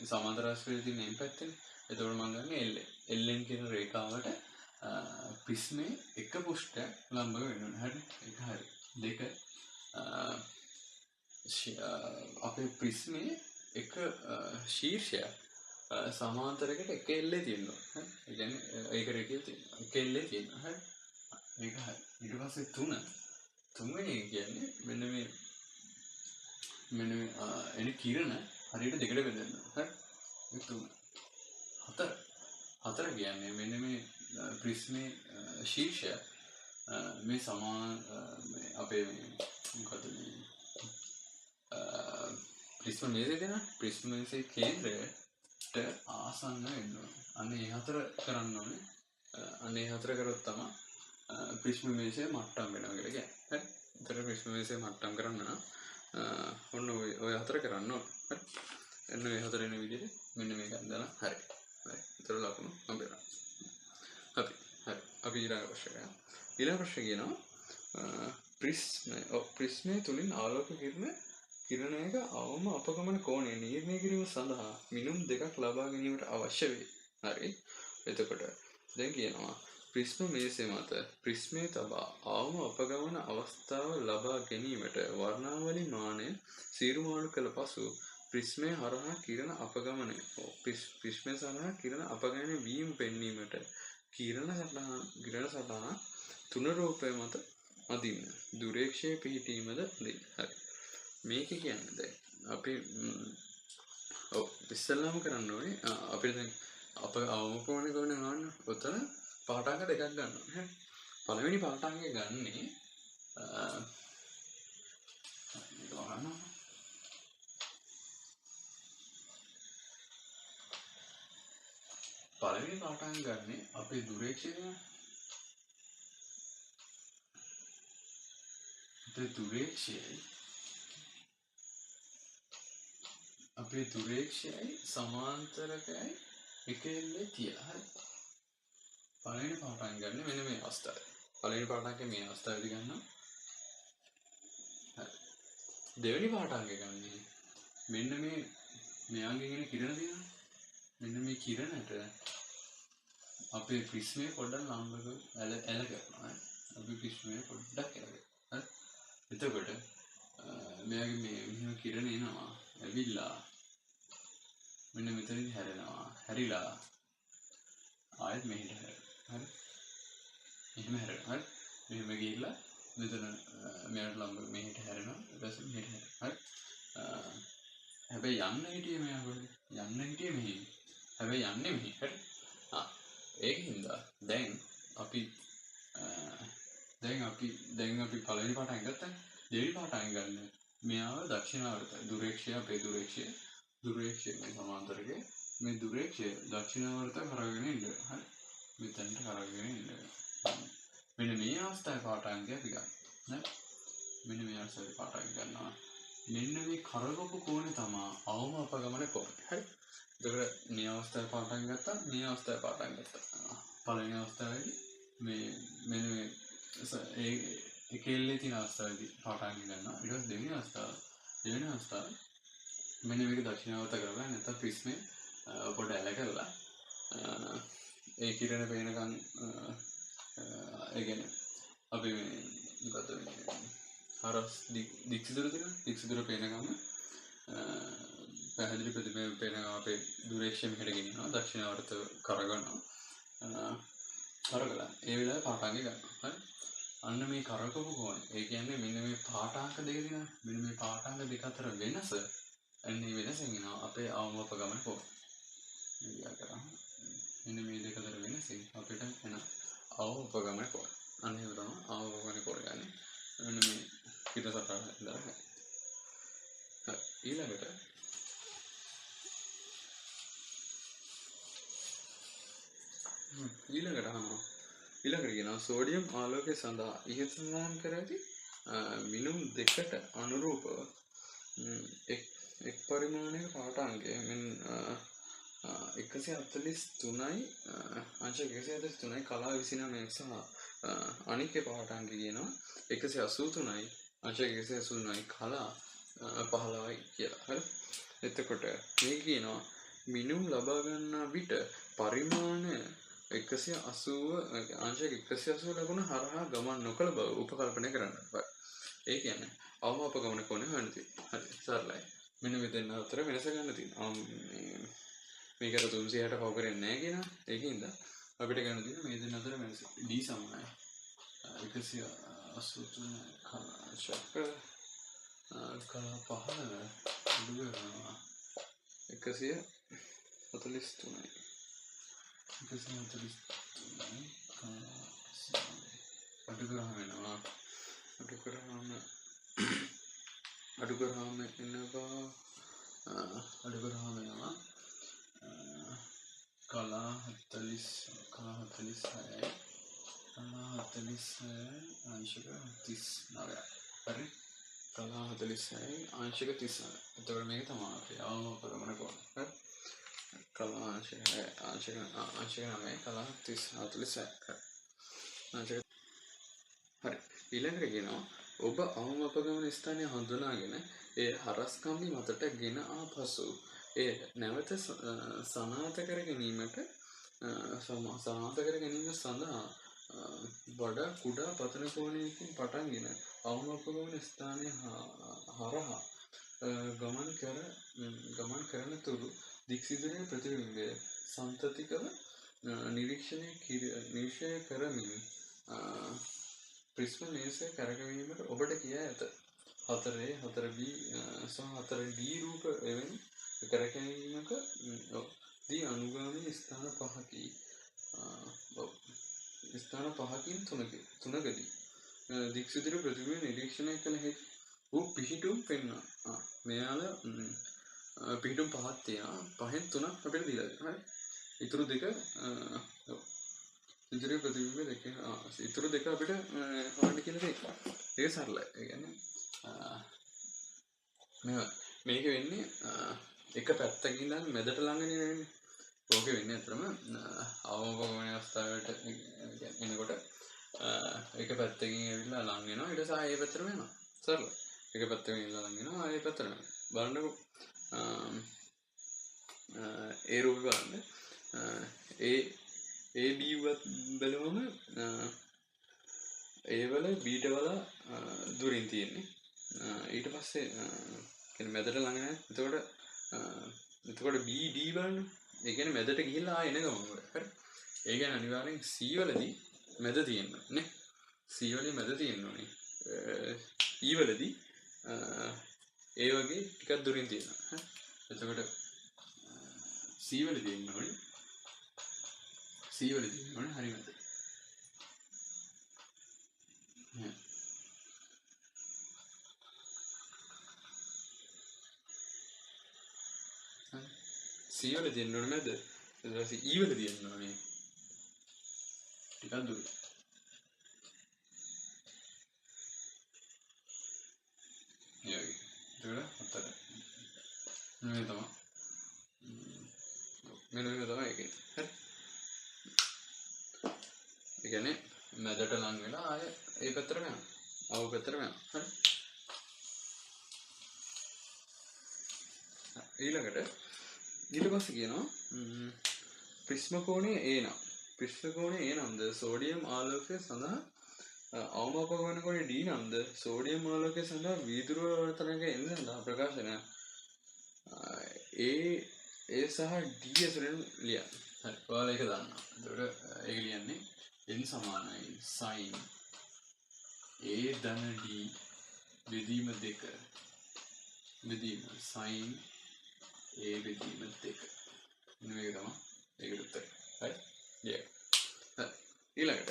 A: සමාන්තර රාශියේ තියෙන මේ පැත්තේ. එතකොට මම ගන්න Ln කියන රේඛාවට ප්‍රිස්මේ එක පුෂ්ඨයක් ලම්බ වෙනවා. හරි. ඒක හරි. දෙක අපේ ප්‍රිස්මේ එක ශීර්ෂයක් සමාන්තරයකට එක එල්ලේ තියෙනවා. හරි. ඒ කියන්නේ ඒක රේඛිය තියෙනවා. එක එල්ලේ තියෙනවා. හරි. ඒක හරි. ඊට පස්සේ තුන්වෙනි කියන්නේ මෙන්න මේ එන කිරණ හරියට දෙකට බෙදෙනවා. හරි. ඒ තුන. හතර කියන්නේ මෙන්න මේ ප්‍රිස්මේ ශීර්ෂය මේ අපේ මොකද මේ ප්‍රිස්ම මේසේ දෙන ප්‍රිස්ම මේසේ කේන්ද්‍රයට ආසන්න වෙන්න ඕනේ. අන්න ඒ හතර කරන්න ඕනේ. අන්න ඒ හතර කරොත් තමයි ප්‍රිස්ම මේසේ මට්ටම් වෙනවා කියලා කියන්නේ. හරි. ඒතර ප්‍රිස්ම මේසේ මට්ටම් කරන්න නම් ඔන්න ඔය හතර කරන්න ඕනේ. හරි. එන්න මේ හතර එන විදිහට මෙන්න මේක දාලා හරි. හරි. ඒතර ලකුණු හම්බෙනවා. අපි ඊළඟ ප්‍රශ්නය කියනවා ප්‍රිස්මය තුළින් ආලෝක කිරණයක අවම අපගමන කෝණය නිර්ණය කිරීම සඳහා මිනුම් දෙකක් ලබා ගැනීමට අවශ්‍ය වේ. හරි. එතකොට දැන් කියනවා ප්‍රිස්ම මේසය මත ප්‍රිස්මය තබා අවම අපගමන අවස්ථාව ලබා ගැනීමට වර්ණාවලි මානය සීරුමාරු කළ පසු ප්‍රිස්මය හරහා කිරණ අපගමනය ප්‍රිස්මය සඳහා කිරණ අපගමනය වීම පෙන්වීමට කිරණ සටහන තුන රූපය මත අදින්න දුරේක්ෂයේ පිහිටීමද අදින්න. හරි. මේක කියන්නේ දැන් අපි ඉස්සෙල්ලාම කරන්න ඕනේ අපිට දැන් අප අවම ප්‍රමාණය ගන්න ඔතන පාඨාංග දෙකක් ගන්න ඕනේ. හරි. පළවෙනි පාඨාංගය ගන්නේ පළවෙනි පාඨාංග ගන්නේ අපේ දුරේක්ෂය අපේ දුරේක්ෂයයි සමාන්තරකයි එක එල්ලේ තියලා. හරි. පළවෙනි පාඩම් ගන්න මෙන්න මේ අවස්ථාවේ. පළවෙනි පාඩම්කේ මේ අවස්ථාවේදී ගන්නවා. හරි. දෙවෙනි පාඩම්ක ගන්නේ මෙන්න මේ මෙයාගේ එන කිරණ තියෙනවා. මෙන්න මේ කිරණට අපේ ප්‍රිස්මය පොඩ්ඩක් ලම්බක ඇල කරනවා. අපි ප්‍රිස්මය පොඩ්ඩක් ඇල කරනවා. හරි. එතකොට මෙයාගේ මේ මෙහෙම කිරණ එනවා. ඇවිල්ලා මෙන්න මෙතනින් හැරෙනවා. හැරිලා ආයෙත් මෙහෙට හැරෙනවා. හරි. එහෙම හැරෙනවා. හරි. මෙහෙම ගිහිල්ලා මෙතන මෙයාට ලම්බ මෙහෙට හැරෙනවා. ඊට පස්සේ මෙහෙට හැරෙනවා. හරි. හැබැයි යන්න හිටියේ මෙයා කොහෙද? යන්න හිටියේ මෙහෙ. හැබැයි යන්නේ මෙහෙ. හරි. ඒකින්ද දැන් අපි පළවෙනි පාඩම් ගත්තා. දෙවෙනි පාඩම් ගන්න මෙයාව දක්ෂිණාවර්ත දුරේක්ෂය අපේ දුරේක්ෂය මේ සමාන්තරකේ මේ දුරේක්ෂය දක්ෂිණාවර්ත කරගෙන ඉන්න. හරි. මෙතනට කරගෙන ඉන්න. මෙන්න මේ අවස්ථාවේ පාඩම් අපි ගන්න. නේද? මෙන්න මේ අවස්ථාවේ පාඩම් ගන්නවා. මෙන්න මේ කරකවපු කෝණය තමයි අවම අපගමන කෝණය. හරි. එතකොට මේ අවස්ථාවේ පාඩම් ගත්තා. මේ අවස්ථාවේ පාඩම් ගත්තා. පළවෙනි අවස්ථාවේදී මේ මෙන්න මේ එකෙල්ලේ තියෙන අවස්ථාවේදී පාඩම් ගන්නවා. ඊට පස්සේ දෙවෙනි අවස්ථාව මෙන්න මේක දක්ෂිණාවර්ත කරලා නැත්නම් ප්‍රිස්මේ පොඩ ඇල කරලා ඒ කිරණ පේනකන් ඒ කියන්නේ අපි මේ මොකද හරස් දික්සිදුර තියෙනවා. දික්සිදුර පේනකම් පැහැදිලි ප්‍රතිබිම්බ පේනකම් අපේ දුරේක්ෂය මෙහෙට ගෙනියනවා. දක්ෂිණාවර්ත කරගන්නවා. කරගලා ඒ වෙලාවේ පාඨාංගය ගන්නවා. හරි. අන්න මේ කරකවපු කෝණය. ඒ කියන්නේ මෙන්න මේ පාඨාංක දෙක තියෙනවා. මෙන්න මේ පාඨාංක දෙක අතර වෙනස අන්නේ වෙනසෙන් එනවා අපේ අවම අපගමන කෝණය. මෙයා කරා. මෙන්න මේ දෙක අතර වෙනසෙන් අපිට එන අවම අපගමන කෝණය. අන්න ඒක තමයි අවම අපගමන කෝණය ගන්න. මෙන්න මේ පිටසටහන ඉඳලා හරි. ඊළඟට කියනවා සෝඩියම් ආලෝකය සඳහා ඉහත සඳහන් කර ඇති මිනුම් දෙකට අනුරූපව එක් පරිමාණයක පාඨාංගය මෙන් 143යි අංශක 143යි කලා 29ක් සහ අනික පාඨාංගය කියනවා 183යි අංශක 183යි කලා 15යි කියලා. හරි. එතකොට මේ කියනවා මිනුම් ලබා ගන්නා විට පරිමාණය 180 අංශක 180 ලැබුණ හරහා ගමන් නොකළ බව උපකල්පනය කරන්න බෑ. ඒ කියන්නේ අවම අපගමන කෝණය හොයන්න තියෙනවා. හරි. සරලයි. මෙන්න මෙතන අතර වෙනස ගන්න තියෙනවා. මේකට 360 පව කරන්නේ නැහැ කියනවා. ඒකින්ද අපිට ගන්න තියෙන මේ දෙන්න අතර වෙනස d සමානයි 183 අංශක කලා 15 අඩු වෙනවා 143යි 143යි අඩු කරාම එනවා කලා 46යි අංශක 39යි. හරි. කලා 46යි අංශක 39. එතකොට මේක තමයි අපේ අවම අපගමන කෝණය. හරි. කලා අංශක 9යි කලා 46යි. අංශක හරි. ඊළඟට කියනවා ඔබ අවම අපගමන ස්ථානය හඳුනාගෙන ඒ හරස් කම්බි මතට ගෙන ආපසු ඒ නැවත සනාථ කර ගැනීම සඳහා වඩා කුඩා පතන කෝණයකින් පටන්ගෙන අවම අපගමන ස්ථානය හරහා ගමන් කරන තුරු දික්සිදුරේ ප්‍රතිබිම්බය සන්තතිකව නිරීක්ෂණය කරමින් ප්‍රිස්ම මේසය කරකවීමට ඔබට කියා ඇත. 4B සහ 4D රූප එවැනි කරකැවීමක දී අනුගාමී ස්ථාන පහකින් තුනකදී දික්සිදුර ප්‍රතිබිම්බය නිරීක්ෂණය කළ හැකි වූ පිහිටුම් පෙන්වනවා. මෙයාල පිහිටුම් පහක් තියෙනවා. පහෙන් තුනක් අපිට දීලා තියෙනවා. හරි. ඉතුරු දෙක ඉදිරි ප්‍රතිබිම්බ දෙක ඉතුරු දෙක අපිට හොයන්න කියලා තියෙනවා. ඒක සරලයි. ඒ කියන්නේ මේක වෙන්නේ එක පැත්තකින් ඉඳන් මැදට ළඟනේ වෙන්නේ. ඕකේ වෙන්නේ අතරම අවමපගමන අවස්ථාවට එනකොට එක පැත්තකින් ඇවිල්ලා ලඟ වෙනවා ඊට පස්සේ ආයෙ පැත්තට වෙනවා. සරල. එක පැත්තකින් ඉඳලා ලඟ වෙනවා ආයෙ පැත්තට වෙනවා. බලන්නකෝ ඒ රූපේ බලන්න. ඒ බීවත් බලවම ඒවල බීට වලා දුරින් තියෙන්නේ. ඊට පස්සේ කියන්නේ මැදට ළඟ නැහැ. එතකොට BD බලන්න. ඒ කියන්නේ මැදට ගිහිල්ලා ආයෙ එන ගමන වල. හරි. ඒ කියන්නේ අනිවාර්යෙන් C වලදී මැද තියෙනවා නේ. C වලදී මැද තියෙනෝනේ. E වලදී ඒ වගේ ටිකක් දුරින් තියෙනවා. හරි. එතකොට C වලදී තියෙනෝනේ. C වලදී තියෙනෝනේ හරි මැද. C වලදී තියෙනෝනේ මැද. ඊට පස්සේ E වලදී තියෙනෝනේ ටිකක් දුරින්. මේ තමයි ඒක. හරි. ඒ කියන්නේ මැදට ලං වෙලා ආය ඒ පැත්තට යනවා. අවු පැත්තට යනවා. හරි. ඊළඟට ඊට පස්සේ කියනවා ප්‍රිස්ම කෝණය A නම්. ප්‍රිස්ම කෝණය A නම්ද සෝඩියම් ආලෝකය සඳහා අවමාපක වන කෝණය D නම්ද සෝඩියම් ආලෝකය සඳහා වීදුරු තරංග එන්න සඳහා ප්‍රකාශන A සහ D ඇතුළෙන් ලියන්න. හරි. ඔයාලා ඒක දන්නවා. එතකොට ඒක ලියන්නේ n සමානයි sin A ධන D බෙදීම 2 බෙදීම sin A බෙදීම 2. මේක තමයි ඒකට උත්තරය. හරි. ලියන්න. හරි. ඊළඟට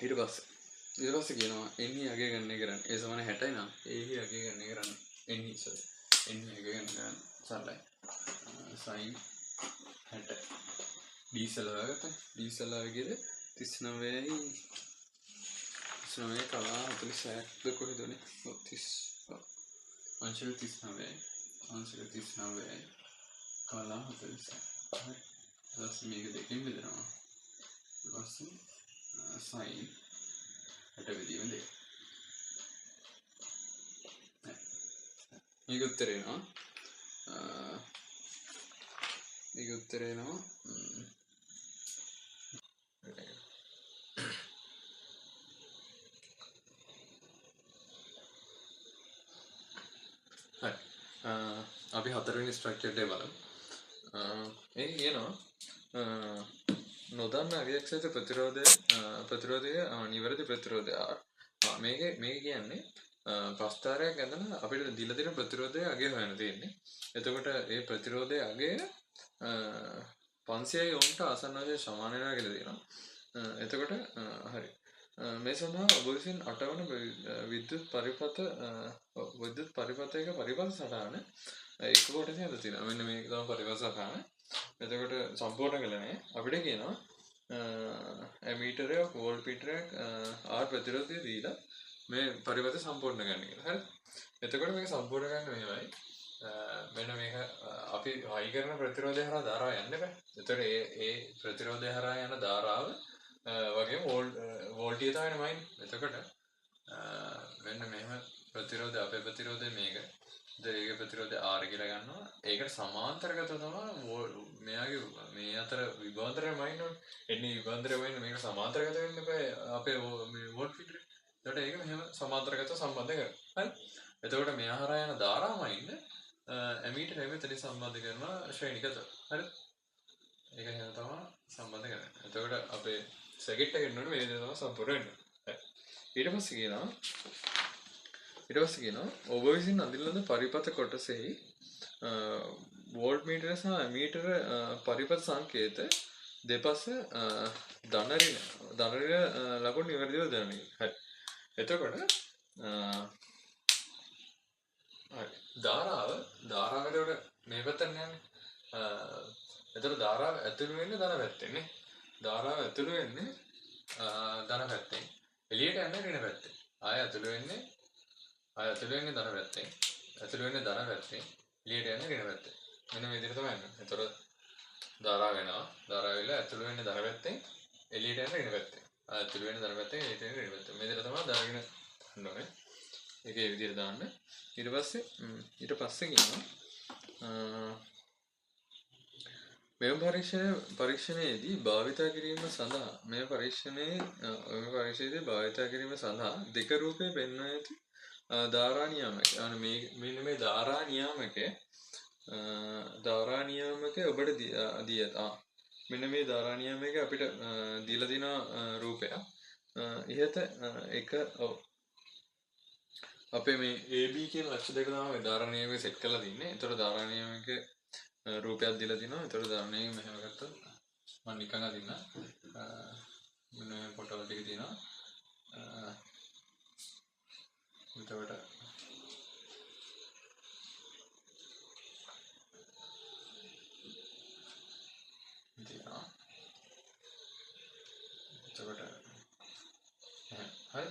A: ඊට පස්සේ කියනවා n අගය ගණනය කරන්න. ඒ සමාන 60 නම් a අගය ගණනය කරන්න. n අගය ගණනය කරන්න සරලයි. sin 60 d සලවා ගත්තා. d සලවා ගියද 39යි 39 කලා 46ක්ද කොහෙදනේ? 30 අංශක 39යි අංශක 39යි කලා 46. හරි. ඊට මේක දෙකෙන් බෙදනවා. ඊට පස්සේ sin 60 බෙදීම 2. මේක උත්තරේ නෝ. මේක උත්තරේ නෝ. හරි. අපි හතරවෙනි ස්ට්‍රක්චර් එක බලමු. මේක කියනවා නොදන්න අගයක් සහිත ප්‍රතිරෝධය නිවැරදි ප්‍රතිරෝධය. මේක කියන්නේ ප්‍රස්ථාරයක් ඇඳලා අපිට දීලා තියෙන ප්‍රතිරෝධයේ අගය හොයන්න තියෙන්නේ. එතකොට ඒ ප්‍රතිරෝධයේ අගය 500යි ඕම්ට ආසන්න වශයෙන් සමාන වෙනවා කියලා තියෙනවා. එතකොට හරි. මේ සඳහා ඔබ විසින් අටවන විද්‍යුත් පරිපථයක පරිපථ සටහන එක කොටසක් හදලා තියෙනවා. මෙන්න මේක තමයි පරිපථ සටහන. එතකොට සම්පූර්ණ කළේ අපිට කියනවා ඇමීටරයක් වෝල්ට්මීටරයක් R ප්‍රතිරෝධය දීලා මේ පරිපථය සම්පූර්ණ කරන්න කියලා. හරි. එතකොට මේක සම්පූර්ණ කරන්න මෙහෙමයි. මෙන්න මේක අපි හයි කරන ප්‍රතිරෝධය හරහා ධාරාව යන්න බෑ. එතකොට ඒ ප්‍රතිරෝධය හරහා යන ධාරාව වගේ වෝල්ටිය තමයි මයින්. එතකොට මෙන්න මෙහෙම ප්‍රතිරෝධය අපේ ප්‍රතිරෝධය මේක. ඒක ප්‍රතිරෝධය R කියලා ගන්නවා. ඒකට සමාන්තරගත තමයි මෙයාගේ මේ අතර විභාන්තරය මයින් ඕනේ. එන්නේ විභාන්තරය මයින් මේක සමාන්තරගත වෙන්න බෑ අපේ මේ වෝල්ට්මීටරේ. එතකොට ඒක මෙහෙම සමාන්තරගත සම්බන්ධ කරනවා. හරි. එතකොට මෙයා හරහා යන ධාරාව මයින් ඇමීටර් මෙතන සම්බන්ධ කරනවා ශ්‍රේණිගතව. හරි. ඒක එහෙම තමයි සම්බන්ධ කරන්නේ. එතකොට අපේ සර්කිට් එක ගන්නකොට මේ දේ තමයි සම්පූර්ණ වෙන්නේ. හරි. ඊට පස්සේ කියනවා ඔබ විසින් අඳින පරිපථ කොටසෙහි වෝල්ට්මීටර සහ ඇමීටර පරිපථ සංකේත දෙපස ධන ඍණ ලකුණු නිවැරදිව දැනගන්න. හරි. එතකොට හරි. ධාරාව එතකොට මේ පැත්තට යන්නේ. එතකොට ධාරාව ඇතුළු වෙන්නේ ධන පැත්තෙන් නේ. ධාරාව ඇතුළු වෙන්නේ ධන පැත්තෙන්. එළියට යන්නේ ඍණ පැත්තෙන්. ආය ඇතුළු වෙන්නේ ධන පැත්තෙන්. ඇතුළු වෙන්නේ ධන පැත්තෙන්. එළියට යන්නේ ඍණ පැත්තේ. මෙන්න මේ විදිහට තමයි යන්නේ. එතකොට ධාරා වෙනවා. ධාරා වෙලා ඇතුළු වෙන්නේ ධන පැත්තෙන් එළියට යන්නේ ඍණ පැත්තෙන්. ඇතුළු වෙන්නේ ධන පැත්තෙන් එළියට යන්නේ ඍණ පැත්තෙන්. මේ විදිහට තමයි දාගෙන යන්න ඕනේ. ඒකේ විදිහට දාන්න. ඊට පස්සේ කියනවා මෙම පරීක්ෂණයේදී භාවිතා කිරීම සඳහා පරීක්ෂණයේදී භාවිතා කිරීම සඳහා දෙක රූපේ පෙන්වා ඇති ධාරා නියාමක. මෙන්න මේ ධාරා නියාමකය ඔබට දී ඇත. මෙන්න මේ ධාරා නියාමකය අපිට දීලා දින රූපයක්. ඉහත එක අපේ මේ AB කියන ලක්ෂ දෙක තමයි ධාරා නියාමකය සෙට් කරලා තින්නේ. ඒතර ධාරා නියාමකය රූපයක් දීලා තිනවා. ඒතර ධාරා නියාමකය මෙහෙම ගත්තොත් මම නිකන් අදින්න. මෙන්න මේ ෆොටෝ ටික තියෙනවා. එතකොට හරි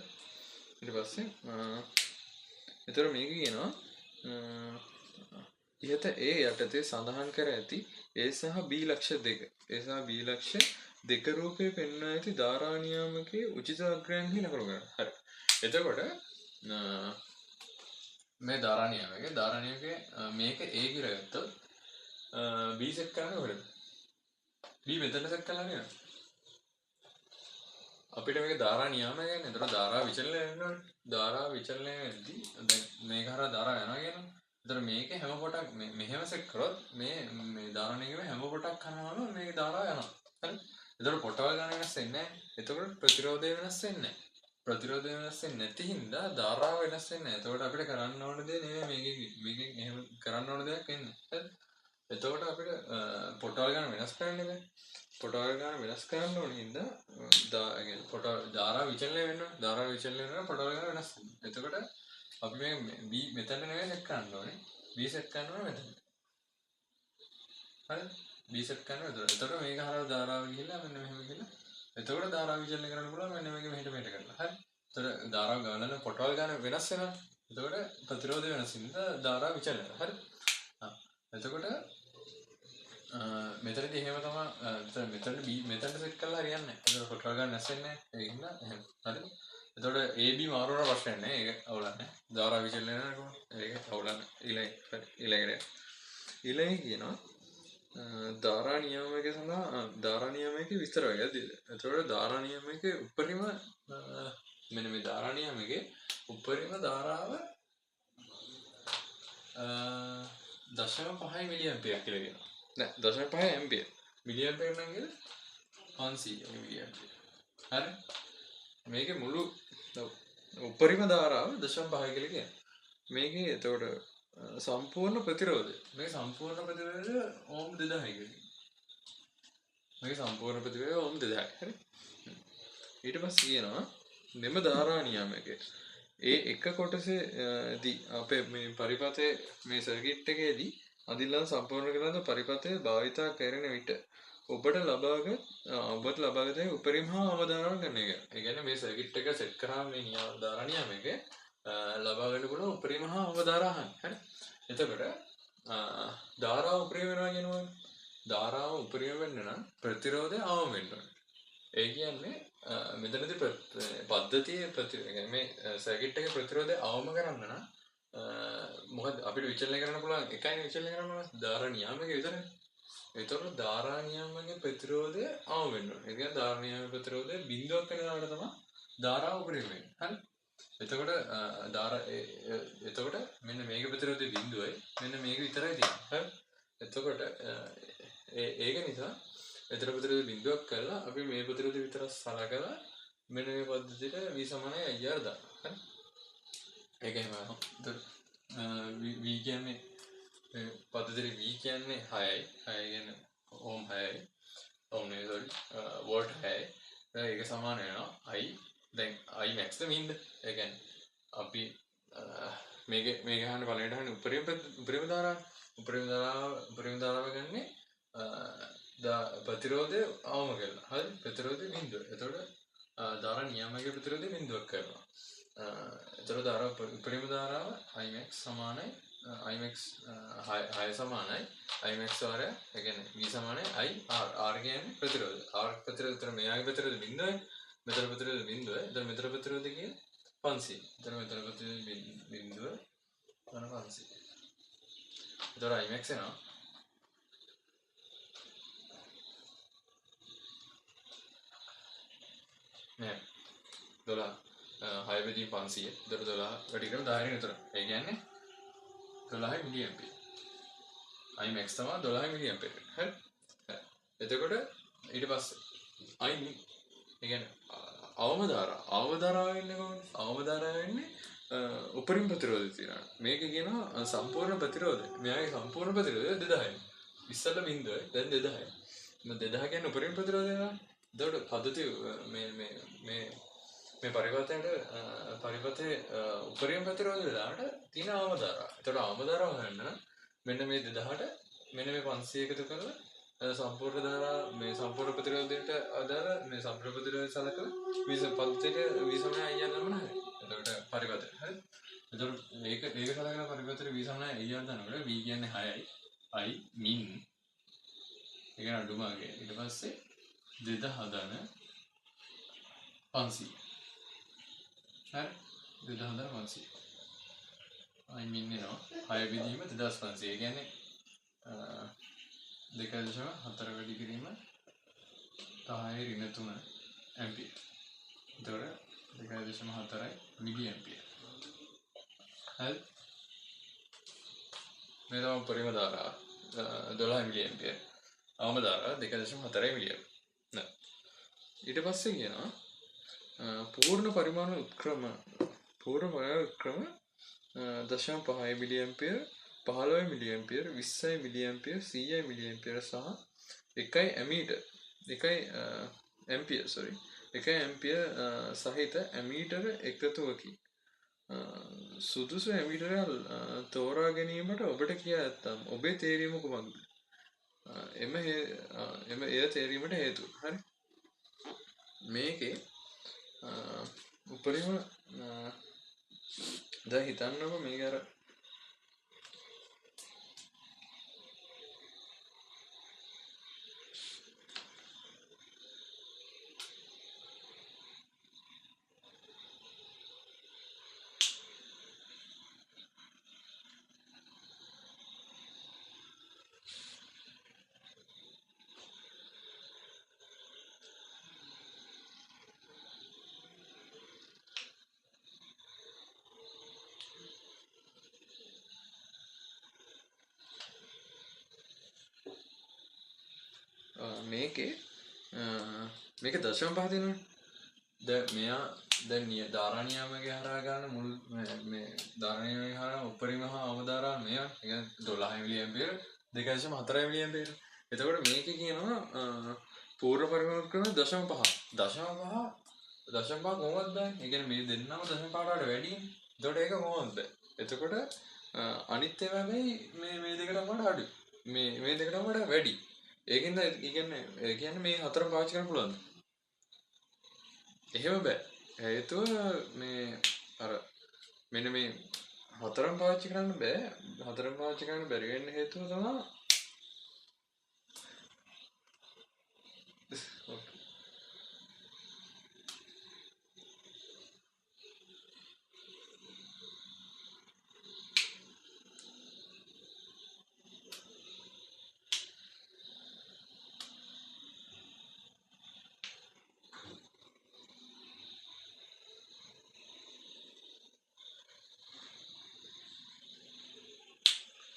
A: ඊට පස්සේ එතකොට මේක කියනවා ඉහත A යටතේ සඳහන් කර ඇති A සහ B ලක්ෂ දෙක රූපේ පෙන්වා ඇති ධාරා නියාමකයේ උචිත අග්‍රයන්හි නකළු කරන්න. හරි. එතකොට මේ ධාරා නියාමකයේ මේක A කියලා ගත්තොත් B සෙට් කරන්න ඕනද? B මෙතන සෙට් කරලා නේද? අපිට මේක ධාරා නියාමකය කියන්නේ. ඒතර ධාරා විචලනය වෙනවා. ධාරා විචලනය වෙද්දී දැන් මේක හරහා ධාරා යනවා කියනවා. ඒතර මේකේ හැම පොටක් මෙහෙම සෙට් කරොත් මේ ධාරා නියාමකයේ හැම පොටක් කරනවම මේක ධාරා යනවා. හරි. ඒතර පොටවල් ගන්න වෙනස් වෙන්නේ නැහැ. එතකොට ප්‍රතිරෝධය වෙනස් වෙන්නේ නැහැ. ප්‍රතිරෝධය වෙනස් වෙන්නේ නැති හින්දා ධාරාව වෙනස් වෙන්නේ නැහැ. එතකොට අපිට කරන්න ඕන දේ නෙමෙයි මේකෙන් එහෙම කරන්න ඕන දෙයක් වෙන්නේ. හරි. එතකොට අපිට පොටවල් ගන්න වෙනස් කරන්න බෑ. පොටවල් ගන්න වෙනස් කරන්න ඕන හින්දා ධාරා විචලනය වෙනවා. ධාරා විචලනය වෙනවා පොටවල් ගන්න වෙනස් වෙනවා. එතකොට අපි මේ B මෙතන නෙවෙයි සෙට් කරන්න ඕනේ. B සෙට් කරන්න ඕනේ මෙතන. හරි? B සෙට් කරනවා එතකොට. එතකොට මේක හරහා ධාරාව ගිහිල්ලා මෙන්න මෙහෙම ගිහිල්ලා. එතකොට ධාරා විචලනය කරන්න පුළුවන් මෙන්න මේක මෙහෙට කරලා. හරි? එතකොට ධාරාව ගණන පොටවල් ගන්න වෙනස් වෙනවා. එතකොට ප්‍රතිරෝධය වෙනස් වෙනවා. ධාරා විචලනය. හරි? එතකොට මෙතනදී එහෙම තමයි මෙතන B මෙතනට සෙට් කරලා හරියන්නේ නැහැ. ඒක පොටවල් ගන්න නැසෙන්නේ නැහැ. ඒක හින්දා එහෙම. හරිද? එතකොට AB මාරු වුණා ප්‍රශ්නයක් නැහැ. ඒක අවුලන්නේ. ධාරා විචලනය නේද? ඒක අවුලන්නේ. ඊළඟ කියනවා ධාරා නියාමකය සඳහා ධාරා නියාමකයේ විස්තර වගේ දීලා. එතකොට ධාරා නියාමකයේ උපරිම මෙන්න මේ ධාරා නියාමකයේ උපරිම ධාරාව 0.5 මිලි ඇම්පියර් කියලා කියනවා. නෑ 0.5 ඇම්පියර්. මිලි ඇම්පියර් නම් කියන්නේ 500 මිලි ඇම්පියර්. හරි? මේකේ මුළු උපරිම ධාරාව 0.5 කියලා කියන්නේ. මේකේ එතකොට සම්පූර්ණ ප්‍රතිරෝධය. මේ සම්පූර්ණ ප්‍රතිරෝධය ඕම් 2000 කියලා. මේක සම්පූර්ණ ප්‍රතිරෝධය ඕම් 2000. හරි? ඊට පස්සේ කියනවා මෙම ධාරා නියාමකයේ ඒ එක කොටසේදී අපේ මේ පරිපථයේ මේ සර්කිට් එකේදී අදිල්ලන් සම්පූර්ණ කරන පරිපථය භාවිතා කරන විට ඔබට ලබාගත උපරිම හා අවධාරණ ගන්න එක. ඒ කියන්නේ මේ සර්කිට් එක සෙට් කරාම මේ ධාරා නියාමකයේ ලබා ගන්න පුළුවන් උපරිම හා අවධාරණ. හරි? එතකොට ධාරාව උපරිම වෙනවා කියනවා. ධාරාව උපරිම වෙන්න නම් ප්‍රතිරෝධය අවම වෙන්න ඕනේ. ඒ කියන්නේ මෙතනදී පද්ධතියේ මේ සර්කිට් එකේ ප්‍රතිරෝධය අවම කරන්න නම් මොකද අපිට විචලනය කරන්න පුළුවන් එකයි විචලනය කරන්න පුළුවන් ධාරා නියාමකයේ විතරයි. ඒතකොට ධාරා නියාමකයේ ප්‍රතිරෝධය අවම වෙන්න ඕනේ. ඒ කියන්නේ ධාරා නියාමකයේ ප්‍රතිරෝධය බිඳුවක් වෙනකොට තමයි ධාරාව උපරිම වෙන්නේ. හරි? එතකොට මෙන්න මේක ප්‍රතිරෝධය බිඳුවයි. මෙන්න මේක විතරයි තියෙන්නේ. හරි? එතකොට ඒක නිසා එතන ප්‍රතිරෝධ බිඳුවක් කරලා අපි මේ ප්‍රතිරෝධය විතර සලකලා මෙන්න මේ පද්ධතියට v සමානයි IR දානවා. හරි? ඒකම v කියන්නේ පද්ධතියේ v කියන්නේ 6යි. 6 කියන්නේ ඕම් 6යි. ඕම් නේ sorry. වෝල්ට් 6යි. ඒක සමාන වෙනවා I දැන් I max ද මින්ද? ඒ කියන්නේ අපි මේක අහන්න පළවෙනිට අහන්නේ උපරිම ධාරාව ගන්නේ ප්‍රතිරෝධය අවම කරලා. හරි? ප්‍රතිරෝධය බිඳුව. එතකොට ධාරා නියාමකයේ ප්‍රතිරෝධය බිඳුවක් කරනවා. එතකොට උපරිම ධාරාව I max සමානයි imax 6 සමානයි imax වාරය ඒ කියන්නේ v සමානයි i r කියන්නේ ප්‍රතිරෝධය r ප්‍රතිරෝධය උතර මෙයාගේ ප්‍රතිරෝධය බිඳුවයි මෙතන ප්‍රතිරෝධය බිඳුවයි එතන මෙතන ප්‍රතිරෝධය කියන්නේ 500 එතන මෙතන ප්‍රතිරෝධය බිඳුව එතන 500 එතකොට imax එනවා නෑ 12 6 බෙදීම 500 එතකොට 12 වැඩි කරලා 10 විතර ඒ කියන්නේ 12 මිලි ඇම්පියර් imax තමයි 12 මිලි ඇම්පියර් හරි එතකොට ඊට පස්සේ i ඒ කියන්නේ අවම ධාරාව වෙන්නේ කොහොමද අවම ධාරාව වෙන්නේ උපරිම ප්‍රතිරෝධය තියෙනවා මේක කියනවා සම්පූර්ණ ප්‍රතිරෝධය මෙයාගේ සම්පූර්ණ ප්‍රතිරෝධය 2000යි ඉස්සෙල්ලා බින්දුවයි දැන් 2000යි මේ 2000 කියන්නේ උපරිම ප්‍රතිරෝධය නේ එතකොට පද්ධතිය මේ පරිවර්තයේ උපරිම ප්‍රතිරෝධය දාට තියෙන අවම ධාරාව. එතකොට අවම ධාරාව හොයන්න මෙන්න මේ 2000ට මෙන්න මේ 500 එකතු කරලා සම්පූර්ණ ධාරා මේ සම්පූර්ණ ප්‍රතිරෝධයට අදාළ මේ සම්පූර්ණ ප්‍රතිරෝධය සලකලා විස පද්ධතියට විසමනය අයියන්නම නැහැ. එතකොට පරිවර්තය. හරි. එතකොට මේක සලකලා පරිවර්තයට විසමනය අයියන්න දානකොට v කියන්නේ 6යි. i min ඒක නඩුමාගේ. ඊට පස්සේ 2000 ධන 500. හරි 2000 ධන 500. i min එනවා 6 බෙදීම 2500. ඒ කියන්නේ 2.4 වැඩි කිරීම 10 ඍණ 3 ඇම්පියර්. එතකොට 2.4 මිලි ඇම්පියර්. හරි මේ තමයි උපරිම ධාරාව 12 මිලි ඇම්පියර්. අවම ධාරාව 2.4 මිලි ඇම්පියර්. නෑ ඊට පස්සේ කියනවා පූර්ණ පරිමාණ උත්ක්‍රම 0.5 මිලි ඇම්පියර් 15 මිලි ඇම්පියර් 20 මිලි ඇම්පියර් 100 මිලි ඇම්පියර් සහ 1 ඇම්පියර් සහිත ඇමීටර එකතුවකි සුදුසු ඇමීටරයක් තෝරා ගැනීමට ඔබට කියා ඇත්තම් ඔබේ තේරීම කුමක්ද එය තේරීමට හේතුව හරි මේකේ උපරිම දැන් හිතන්නකො මේක අර මේක දශම පහ දෙනවා දැන් මෙයා දැන් ධාරා නියාමකයේ හරහා ගන්න මුල් මේ ධාරා නියාමකයේ හරහා උපරිම හා අවම ධාරා මෙයා කියන්නේ 12 මිලි ඇම්පියර් 2.4 මිලි ඇම්පියර් එතකොට මේකේ කියනවා පූර්ව පරිමාණ ක්‍රම දශම පහ කොහොමද බෑ ඒ කියන්නේ මේ දෙන්නම දශම පහට වැඩි එතකොට ඒක කොහොමද එතකොට අනිත් ඒවා මේ දෙකටම වඩා අඩුයි මේ දෙකටම වඩා වැඩි ඒකින්ද ඒ කියන්නේ මේ හතරම පාවිච්චි කරන්න පුළුවන්ද එහෙම බෑ හේතුව මේ අර මෙන්න මේ හතරම පාවිච්චි කරන්න බෑ හතරම පාවිච්චි කරන්න බැරි වෙන්න හේතුව තමයි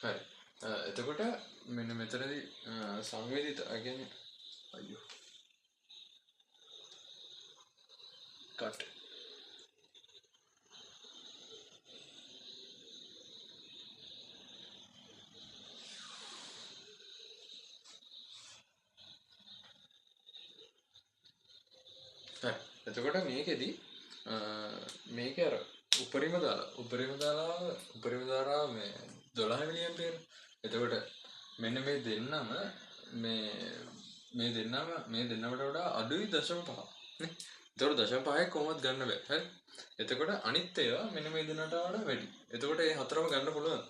A: හරි එතකොට මෙන්න මෙතනදී සංවේදිත කියන්නේ අයියෝ කට් හරි එතකොට මේකෙදි මේක අර උපරිම ධාරාව මේ 12 මිලි ඇම්පියර් එතකොට මෙන්න මේ දෙන්නම මේ දෙන්නමට වඩා අඩුයි 0.5 නේ එතකොට 0.5 කොහොමද ගන්න බෑ හරි එතකොට අනිත් ඒවා මෙන්න මේ දෙන්නට වඩා වැඩි එතකොට මේ හතරම ගන්න පුළුවන්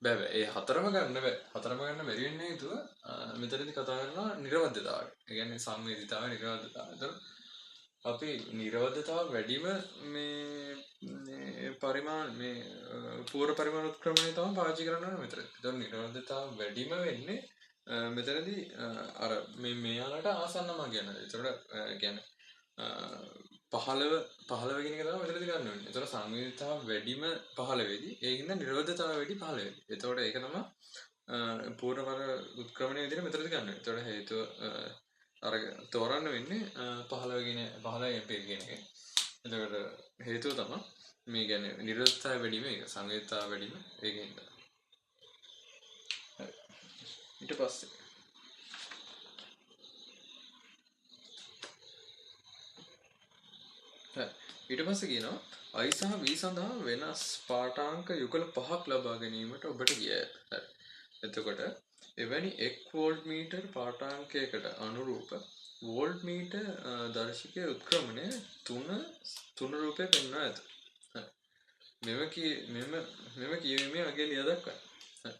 A: බෑ ඒ හතරම ගන්න බෑ. හතරම ගන්න බැරි වෙන්න හේතුව මෙතනදී කතා කරනවා නිර්වද්‍යතාවය. ඒ කියන්නේ සංවේදීතාවය නිර්වද්‍යතාවය. ඒතර අපි නිර්වද්‍යතාව වැඩිම මේ පරිමාණ මේ පූර්ව පරිමාණ උත්ක්‍රමණය තමයි පාවිච්චි කරන්න ඕනේ මෙතන. ඒතර නිර්වද්‍යතාව වැඩිම වෙන්නේ මෙතනදී අර මේ මෙයාලට ආසන්න මගියන. ඒතර කියන්නේ 15 කියන එක තමයි මෙතනදී ගන්න වෙන්නේ. ඒතර සංවේදීතාව වැඩිම 15 වෙදී ඒකින්ද නිරෝධතාව වැඩි 15 වෙදී. ඒතකොට ඒක තමයි පූර්ණවර උත්ක්‍රමණය විදිහට මෙතනදී ගන්න වෙන්නේ. ඒතකොට හේතුව අර තෝරන්න වෙන්නේ 15 MP කියන එක. එතකොට හේතුව තමයි මේ කියන්නේ නිරෝධතාව වැඩිම ඒක සංවේදීතාව වැඩිම ඒකින්ද. ඊට පස්සේ ඊට පස්සේ කියනවා I සහ V සඳහා වෙනස් පාඨාංක යුගල 5ක් ලබා ගැනීමට ඔබට ගියයි. හරි. එතකොට එවැනි එක් වෝල්ට්මීටර් පාඨාංකයකට අනුරූප වෝල්ට්මීටර් දර්ශකයේ උත්ක්‍රමණය 3 රූපය පෙන්වනවා ඇත. හරි. මෙම කියවීමේ අගය ලියා දක්වන්න. හරි.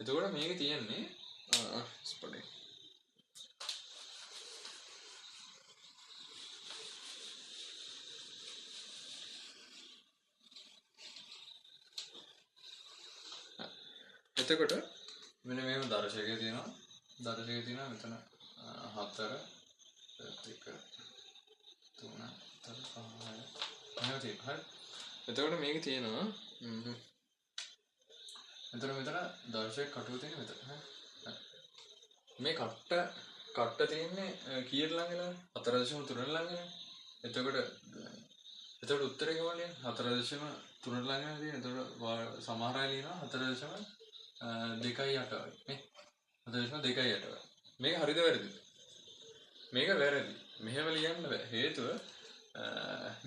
A: එතකොට මේක තියෙන්නේ ස්පොඩේ එතකොට මෙන්න මේව දර්ශකය තියෙනවා මෙතන 4 1 3 4 5 6 හරි. එතකොට මේක තියෙනවා මෙතන දර්ශක කටුව තියෙන මෙතන. හරි. මේ කට්ට තියෙන්නේ කීයට ළඟ වෙලා 4.3 ළඟ වෙලා. එතකොට උත්තරේ කොහොමද? 4.3 ළඟ වෙලා තියෙන. එතකොට සමහර අය ලියනවා 4.2 2.8 වගේ නේ. 4.2.8 වගේ. මේක හරිද වැරදිද? මේක වැරදි. මෙහෙම ලියන්න බෑ. හේතුව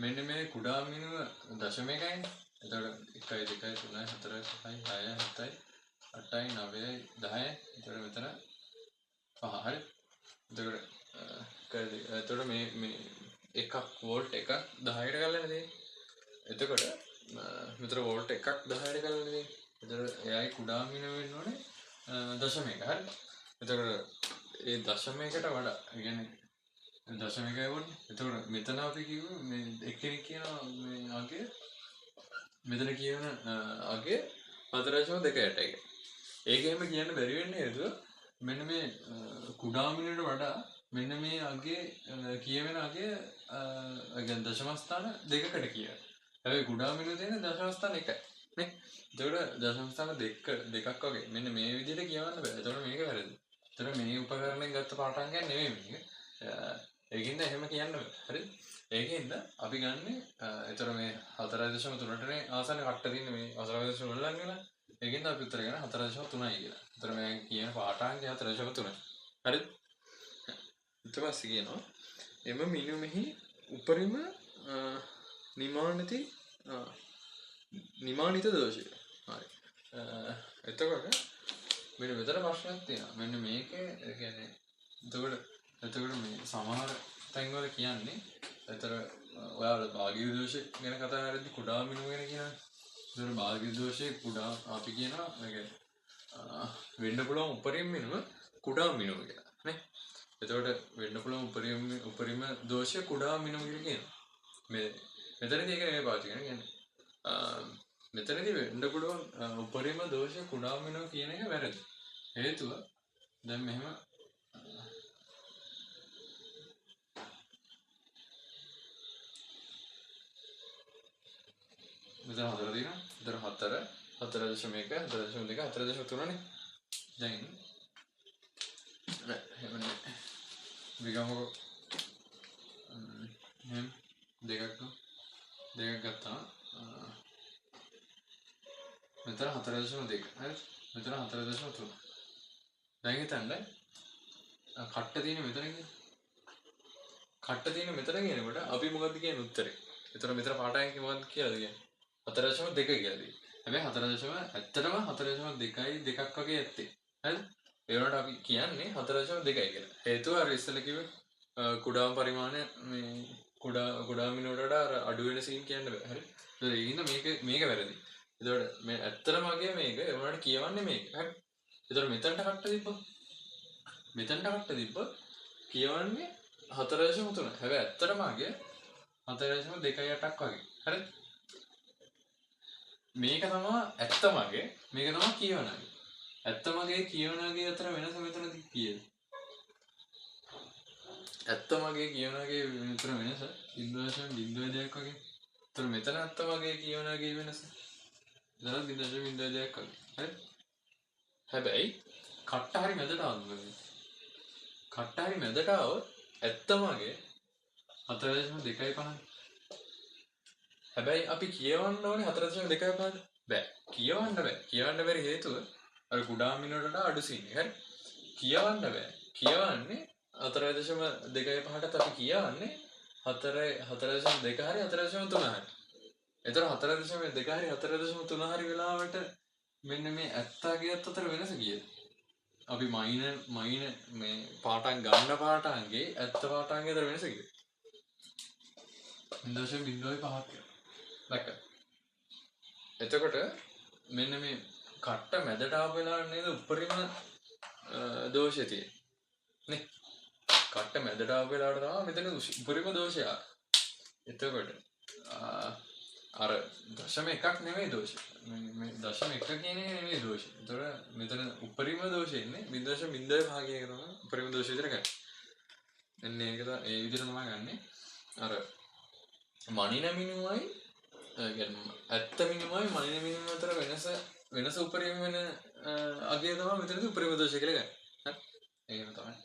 A: මෙන්න මේ කුඩා මිනුව දශම එකයිනේ. එතකොට 1 2 3 4 5 6 7 8 9 10. එතකොට මෙතන පහ. හරි. එතකොට මේ එකක් වෝල්ට් එකක් 10ට ගලන්නේ තියෙන්නේ. එතකොට මෙතන වෝල්ට් එකක් 10ට ගලන්නේ තියෙන්නේ. එතකොට එයයි කුඩා මිනුව වෙන්න ඕනේ දශම එක. හරි. එතකොට ඒ දශම එකට වඩා ඒ කියන්නේ දශම එකයි වුණේ. එතකොට මෙතන අපි කිව්ව මේ එක්කෙනෙක් කියනවා මේ අගේ මෙතන කියන අගේ 4.2ට එක. ඒක එහෙම කියන්න බැරි වෙන්නේ හේතුව මෙන්න මේ කුඩා මිනුවට වඩා මෙන්න මේ අගේ කියවෙන අගේ දශම ස්ථාන දෙකකට කියනවා. හැබැයි කුඩා මිනුව තියෙන දශම ස්ථාන එකයි. නේ? එතකොට දශම ස්ථාන දෙකක් වගේ මෙන්න මේ විදිහට කියවන්න බෑ. එතකොට මේක වැරදි. එතකොට මේ උපකරණයෙන් ගත්ත පාඨාංකයක් නෙමෙයි මේක. ඒකින්ද එහෙම කියන්න බෑ. හරිද? ඒකින්ද අපි ගන්නෙ එතකොට මේ 4.3ටනේ ආසන්න කට්ට තියෙන්නේ මේ 4.3 ළඟ වෙලා. ඒකින්ද අපි උත්තර ගන්න 4.3යි කියලා. එතකොට මේ කියන පාඨාංකය 4.3යි. හරිද? ඊට පස්සේ කියනවා එම මිනුමෙහි උපරිම නිමානිත දෝෂය. හරි. එතකොට මෙන්න මෙතන ප්‍රශ්නයක් තියෙනවා. මෙන්න මේකේ කියන්නේ එතකොට මේ සමහර තැන්වල කියන්නේ එතන ඔයාලා භාගීය දෝෂය ගැන කතා කරද්දි කුඩා මිනුම ගැන කියනවා. එතන භාගීය දෝෂයේ කුඩා අපි කියනවා මේක වෙන්න පුළුවන් උපරිම මිනුම කුඩා මිනුම කියලා නේ. එතකොට වෙන්න පුළුවන් උපරිම දෝෂය කුඩා මිනුම කියලා කියනවා. මෙතනදී ඒක නෙමෙයි පාවිච්චි කරන්නේ. කියන්නේ මෙතනදී වෙන්න පුළුවන් උපරිම දෝෂය කුඩා මිනුම කියන එක වැරදි. හේතුව දැන් මෙහෙම මෙතන 4 තියෙනවා. මෙතන 4 4.1 4.2 4.3 නේ. දැන් එහෙමනේ විගමක දෙකක් ගත්තා. මෙතන 4.2 හරි. මෙතන 4.3. දැන් හිතන්න කට්ට තියෙන මෙතන කියනකොට අපි මොකද්ද කියන්නේ උත්තරේ? එතන මෙතන පාඨාංකය මොකද්ද කියලාද කියන්නේ? 4.2 කියලාද? හැබැයි 4.2යි 2ක් වගේ ඇත්තේ. හරිද? ඒ වුණාට අපි කියන්නේ 4.2යි කියලා. හේතුව අර ඉස්සෙල්ලා කිව්වේ කුඩාම පරිමාණය මේ කුඩා මිනුවට වඩා අඩු වෙන සීන් කියන්න බෑ. හරි? ඒකින්ද මේක වැරදි. එතකොට මේ ඇත්තටම මගේ මේක ඒ වුණාට කියවන්නේ මේක. හරි. එතකොට මෙතනට කට්ට තිබ්බොත් මෙතනට කට්ට තිබ්බොත් කියවන්නේ 4.3. හැබැයි ඇත්තටම මගේ 4.28ක් වගේ. හරි. මේක තමයි ඇත්ත මගේ. මේක තමයි කියවනගේ. ඇත්ත මගේ කියවනගේ අතර වෙනස මෙතනදී කීයද? ඇත්ත මගේ කියවනගේ අතර වෙනස 0.02ක් වගේ. එතකොට මෙතන ඇත්ත මගේ කියවනගේ වෙනස 0.02ක් වගේ. හරි. හැබැයි කට්ට හරි මැදට ආවොත් කට්ට හරි මැදට ආවොත් ඇත්ත මගේ 4.250. හැබැයි අපි කියවන්න ඕනේ 4.250. බෑ. කියවන්න බෑ. කියවන්න බැරි හේතුව අර කුඩා මිනුවටට අඩු සීන් එක. හරි. කියවන්න බෑ. කියවන්නේ 4.25ටත් අපි කියවන්නේ 4.2 හරි 4.3 හරි. එතකොට 4.2 හරි 4.3 හරි වෙලාවට මෙන්න මේ ඇත්තාගේ අතර වෙනස කීයද? අපි මයින මේ පාටන් ගන්න පාටන්ගේ ඇත්ත පාටන්ගේ අතර වෙනස කීයද? 0.05ක්. දැක්කද? එතකොට මෙන්න මේ කට්ට මැදට ආපු වෙලාවට නේද උඩරිම දෝෂය තියෙන්නේ. නේ? කට්ට මැදට ආපු වෙලාවට තමයි මෙතන උඩරිම දෝෂය. එතකොට අර දශම එකක් නෙමෙයි දෝෂය. මේ දශම එක කියන එක නෙමෙයි දෝෂය. එතකොට මෙතන උඩරිම දෝෂය ඉන්නේ 0.05 කියන එක තමයි උඩරිම දෝෂය විතර ගන්න. එන්න ඒක ඒ විදිහට තමයි ගන්නෙ. අර මනින මිනිමයි ඇත්ත මිනිමයි මනින මිනිම අතර වෙනස උපරිම වෙන අගය තමයි මෙතනදී උපරිම දෝෂය කියලා ගන්න. හරි. ඒකම තමයි.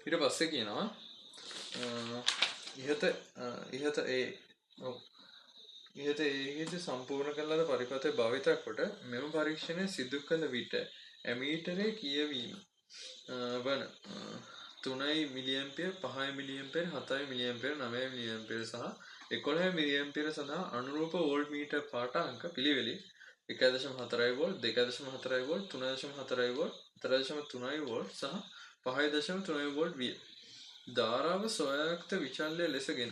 A: ඊට පස්සේ කියනවා ඉහත ඒහිදී සම්පූර්ණ කළ පරිපථය භාවිත කොට මෙම පරීක්ෂණය සිදු කළ විට ඇමීටරේ කියවීම වන 3 මිලියම්පියර් 5 මිලියම්පියර් 7 මිලියම්පියර් 9 මිලියම්පියර් සහ 11 මිලියම්පියර් සඳහා අනුරූප වෝල්ට් මීටර් පාට අංක පිළිවෙලින් 1.4 වෝල්ට් 2.4 වෝල්ට් 3.4 වෝල්ට් 4.3 වෝල්ට් සහ 5.3 වෝල්ට් විය. ධාරාව සොයායුක්ත විචල්්‍ය ලෙසගෙන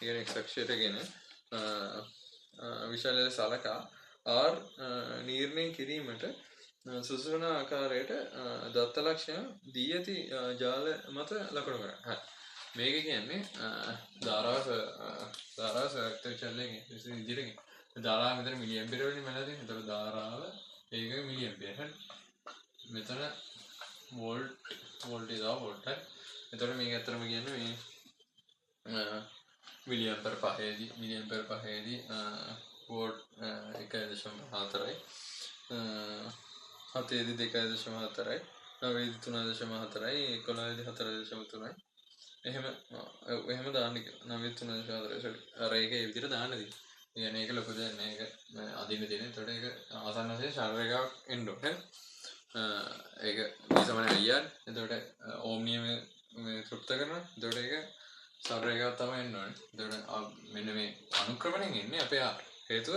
A: ඉගෙන එක්ෂක්ෂයටගෙන විශල්‍ය සලකා ආර් නීර්ණය කිරීමට සුසුවන ආකාරයට දත්ත ලක්ෂණ දී ඇති ජාල මත ලකුණු කර. මේක කියන්නේ ධාරාව සොයායුක්ත විචල්්‍යයෙන් ඉදිරියෙන් ධාරාව මෙතන මිලියම්පියර් වලින් මැනලා තියෙනවා. ඒතර ධාරාව ඒක මිලියම්පියර්. හරි. මෙතන වෝල්ට් ඉදා වෝල්ට්. එතකොට මේක ඇත්තටම කියන්නේ මේ මිලියම්පියර් 5දී වෝල්ට් 1.4යි 7දී 2.4යි 9දී 3.4යි 11දී 4.3යි එහෙම දාන්න කියලා. 9දී 3.4යි අර ඒක ඒ විදිහට දාන්න තියෙනවා. ඒ කියන්නේ ඒක ලොකු දෙයක් නෑ. ඒක අදින්න තියෙන. එතකොට ඒක ආසන්න වශයෙන් ශරීර එකක් එන්න ඕනේ. ඒක සමන අයියන්. එතකොට ඕම් නියම තෘප්ත කරනවා. එතකොට ඒක ශරීර එකක් තමයි එන්න ඕනේ. එතකොට මෙන්න මේ අනුක්‍රමණයෙන් එන්නේ අපේ ආර. හේතුව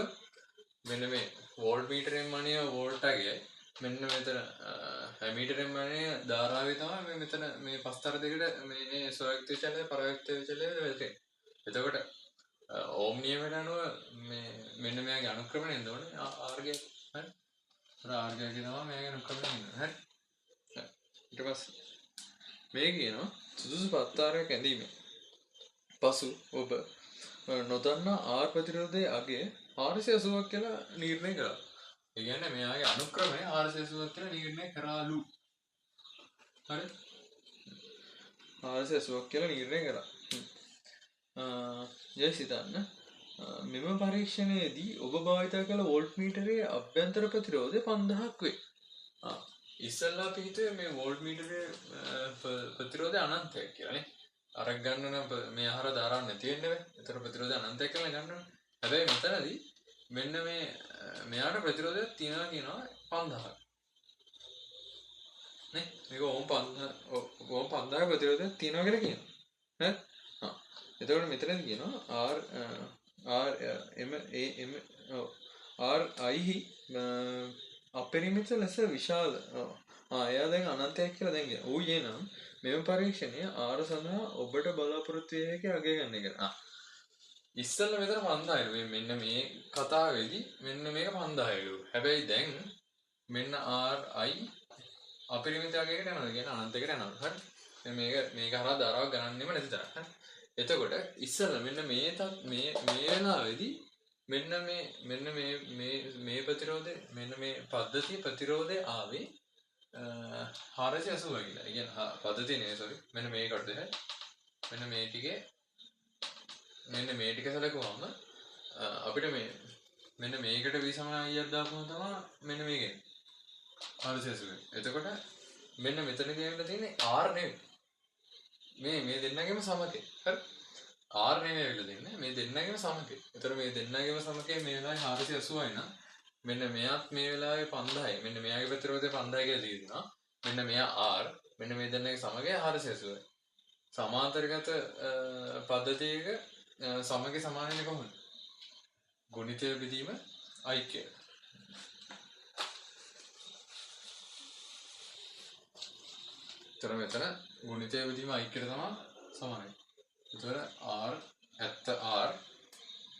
A: මෙන්න මේ වෝල්ට් මීටරෙන් මනිය වෝල්ට් එකේ මෙන්න මෙතන ඇමීටරෙන් මනිය ධාරාවේ තමයි මෙතන මේ පස්තර දෙකට මේ සොයායුක්ත විචලනය පරායුක්ත විචලනය වෙන්නේ. එතකොට ඕම් නියමයට අනුව මේ මෙන්න මෙයාගේ අනුක්‍රමණය එන්න ඕනේ ආර්ගය. හරි. ආර්ගය කියනවා මෙයාගේ අනුක්‍රමණය එන්න. හරි. ඊට පස්සේ මේ කියනවා සුදුසු පත්තාරයක් ඇඳීමෙන් පසු ඔබ නොදන්නා ආර් ප්‍රතිරෝධයේ අගය 480ක් කියලා නිර්ණය කරා. ඒ කියන්නේ මෙයාගේ අනුක්‍රමය 480ක් කියලා නිර්ණය කරාලු. හරි. 480ක් කියලා නිර්ණය කරා. සිතන්න මෙම පරීක්ෂණයේදී ඔබ භාවිත කළ වෝල්ට් මීටරයේ අභ්‍යන්තර ප්‍රතිරෝධය 5000ක් වේ. ඉස්සෙල්ලා අපි හිතුවේ මේ වෝල්ට් මීටරයේ ප්‍රතිරෝධය අනන්තයක් කියලා නේ. අරක් ගන්න නම් මේ ආහාර ධාරාවක් නැති වෙන්න බෑ. ඒතර ප්‍රතිරෝධය අනන්තයක් කියලා ගන්න ඕනේ. හැබැයි මෙතනදී මෙන්න මේ මෙයාට ප්‍රතිරෝධයක් තියනවා කියනවා 5000ක්. නේ? මේක ඕම් 5000 ප්‍රතිරෝධයක් තියනවා කියලා කියනවා. හරි? එතකොට මෙතනදී කියනවා RI අපරිමිත ලෙස විශාල එයා දැන් අනන්තයක් කියලා දැන් කියනවා. ඌ කියනවා මෙම පරීක්ෂණය ආර සඳහා ඔබට බලාපොරොත්තු විය හැකි අගය ගන්න එක. ඉස්සෙල්ල මෙතන 5000ලු. මෙන්න මේ කතාවේදී මෙන්න මේක 5000ලු. හැබැයි දැන් මෙන්න RI අපරිමිත අගයකට යනවා. කියන්නේ අනන්තයකට යනවා. හරි. මේක හරහා ධාරාවක් ගණන්නෙම නැති තරම්. හරි. එතකොට ඉස්සෙල්ල මෙන්න මේ වෙලාවේදී මෙන්න මේ ප්‍රතිරෝධය මෙන්න මේ පද්ධතිය ප්‍රතිරෝධය ආවේ 480 කියලා. ඒ කියන්නේ පද්ධතිය නේ සෝරි. මෙන්න මේකට හරි. මෙන්න මේ ටික සැලකුවම අපිට මෙන්න මේකට v සමාන iක් දාපුවම තමයි මෙන්න මේක එන්නේ. 480. එතකොට මෙන්න මෙතන කියන්න තියෙන්නේ r නෙවෙයි. මේ දෙන්නගෙම සමකේ. හරි. r නෙවෙයි වෙලා දෙන්නේ. මේ දෙන්නගෙම සමකේ. එතකොට මේ දෙන්නගෙම සමකේ මේ වෙලාවේ 480යි නම් මෙන්න මෙයාත් මේ වෙලාවේ 5000යි. මෙන්න මෙයාගේ ප්‍රතිරෝධය 5000 කියලා දීලා මෙන්න මෙයා r මෙන්න මේ දෙන්නගේ සමගය 480යි. සමාන්තරගත පද්ධතියක සමගය සමාන වෙන්නේ කොහොමද? ගුණිතය බෙදීම ഐക്‍ය. තර මෙතන ගුණිතය බෙදීම ഐക്‍යයට තමයි සමානයි. ඒතර r 70r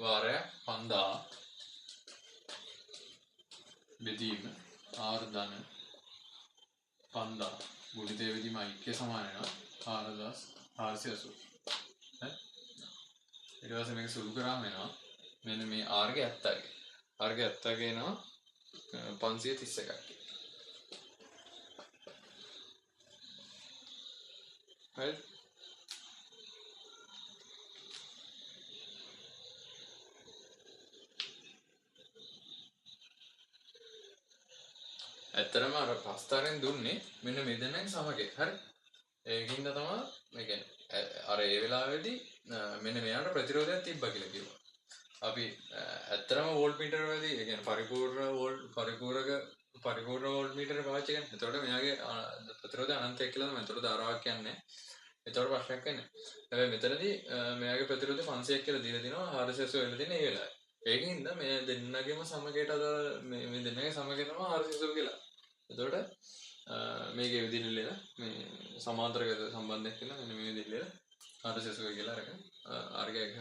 A: වාරය 5000 බෙදීම r ධන 5000 ගුණිතය බෙදීම ഐക്‍ය සමාන වෙනවා 4480. හරි. ඊට පස්සේ මේක සුළු කරාම එනවා මෙන්න මේ r ගේ 70ගේ. r ගේ 70ගේ එනවා 531ක්. හරි. ඇත්තටම අර පස්තරෙන් දුන්නේ මෙන්න මේ දෙන්නගේ සමගය. හරි. ඒකින්ද තමයි මේ කියන්නේ අර ඒ වෙලාවේදී මෙන්න මෙයාට ප්‍රතිරෝධයක් තිබ්බා කියලා කිව්වා. අපි ඇත්තටම වෝල්ට් මීටර වලදී ඒ කියන්නේ පරිපූර්ණ වෝල්ට් මීටර පාවිච්චි කරන්නේ. එතකොට මෙයාගේ ප්‍රතිරෝධය අනන්තයක් කියලා තමයි. එතකොට ධාරාවක් කියන්නේ. එතකොට ප්‍රශ්නයක් වෙන්නේ. හැබැයි මෙතනදී මෙයාගේ ප්‍රතිරෝධය 500ක් කියලා දීලා තිනවා 480 වෙලා තියෙන ඒ වෙලාවේ. ඒකින්ද මේ දෙන්නගේම සමගයට අදාළ මේ දෙන්නගේ සමගය තමයි 480 කියලා. එතකොට මේකේ විදිහට ලියලා මේ සමාන්තරගත සම්බන්ධයක් කියලා මෙන්න මේ විදිහට ලියලා 480 කියලා අරගෙන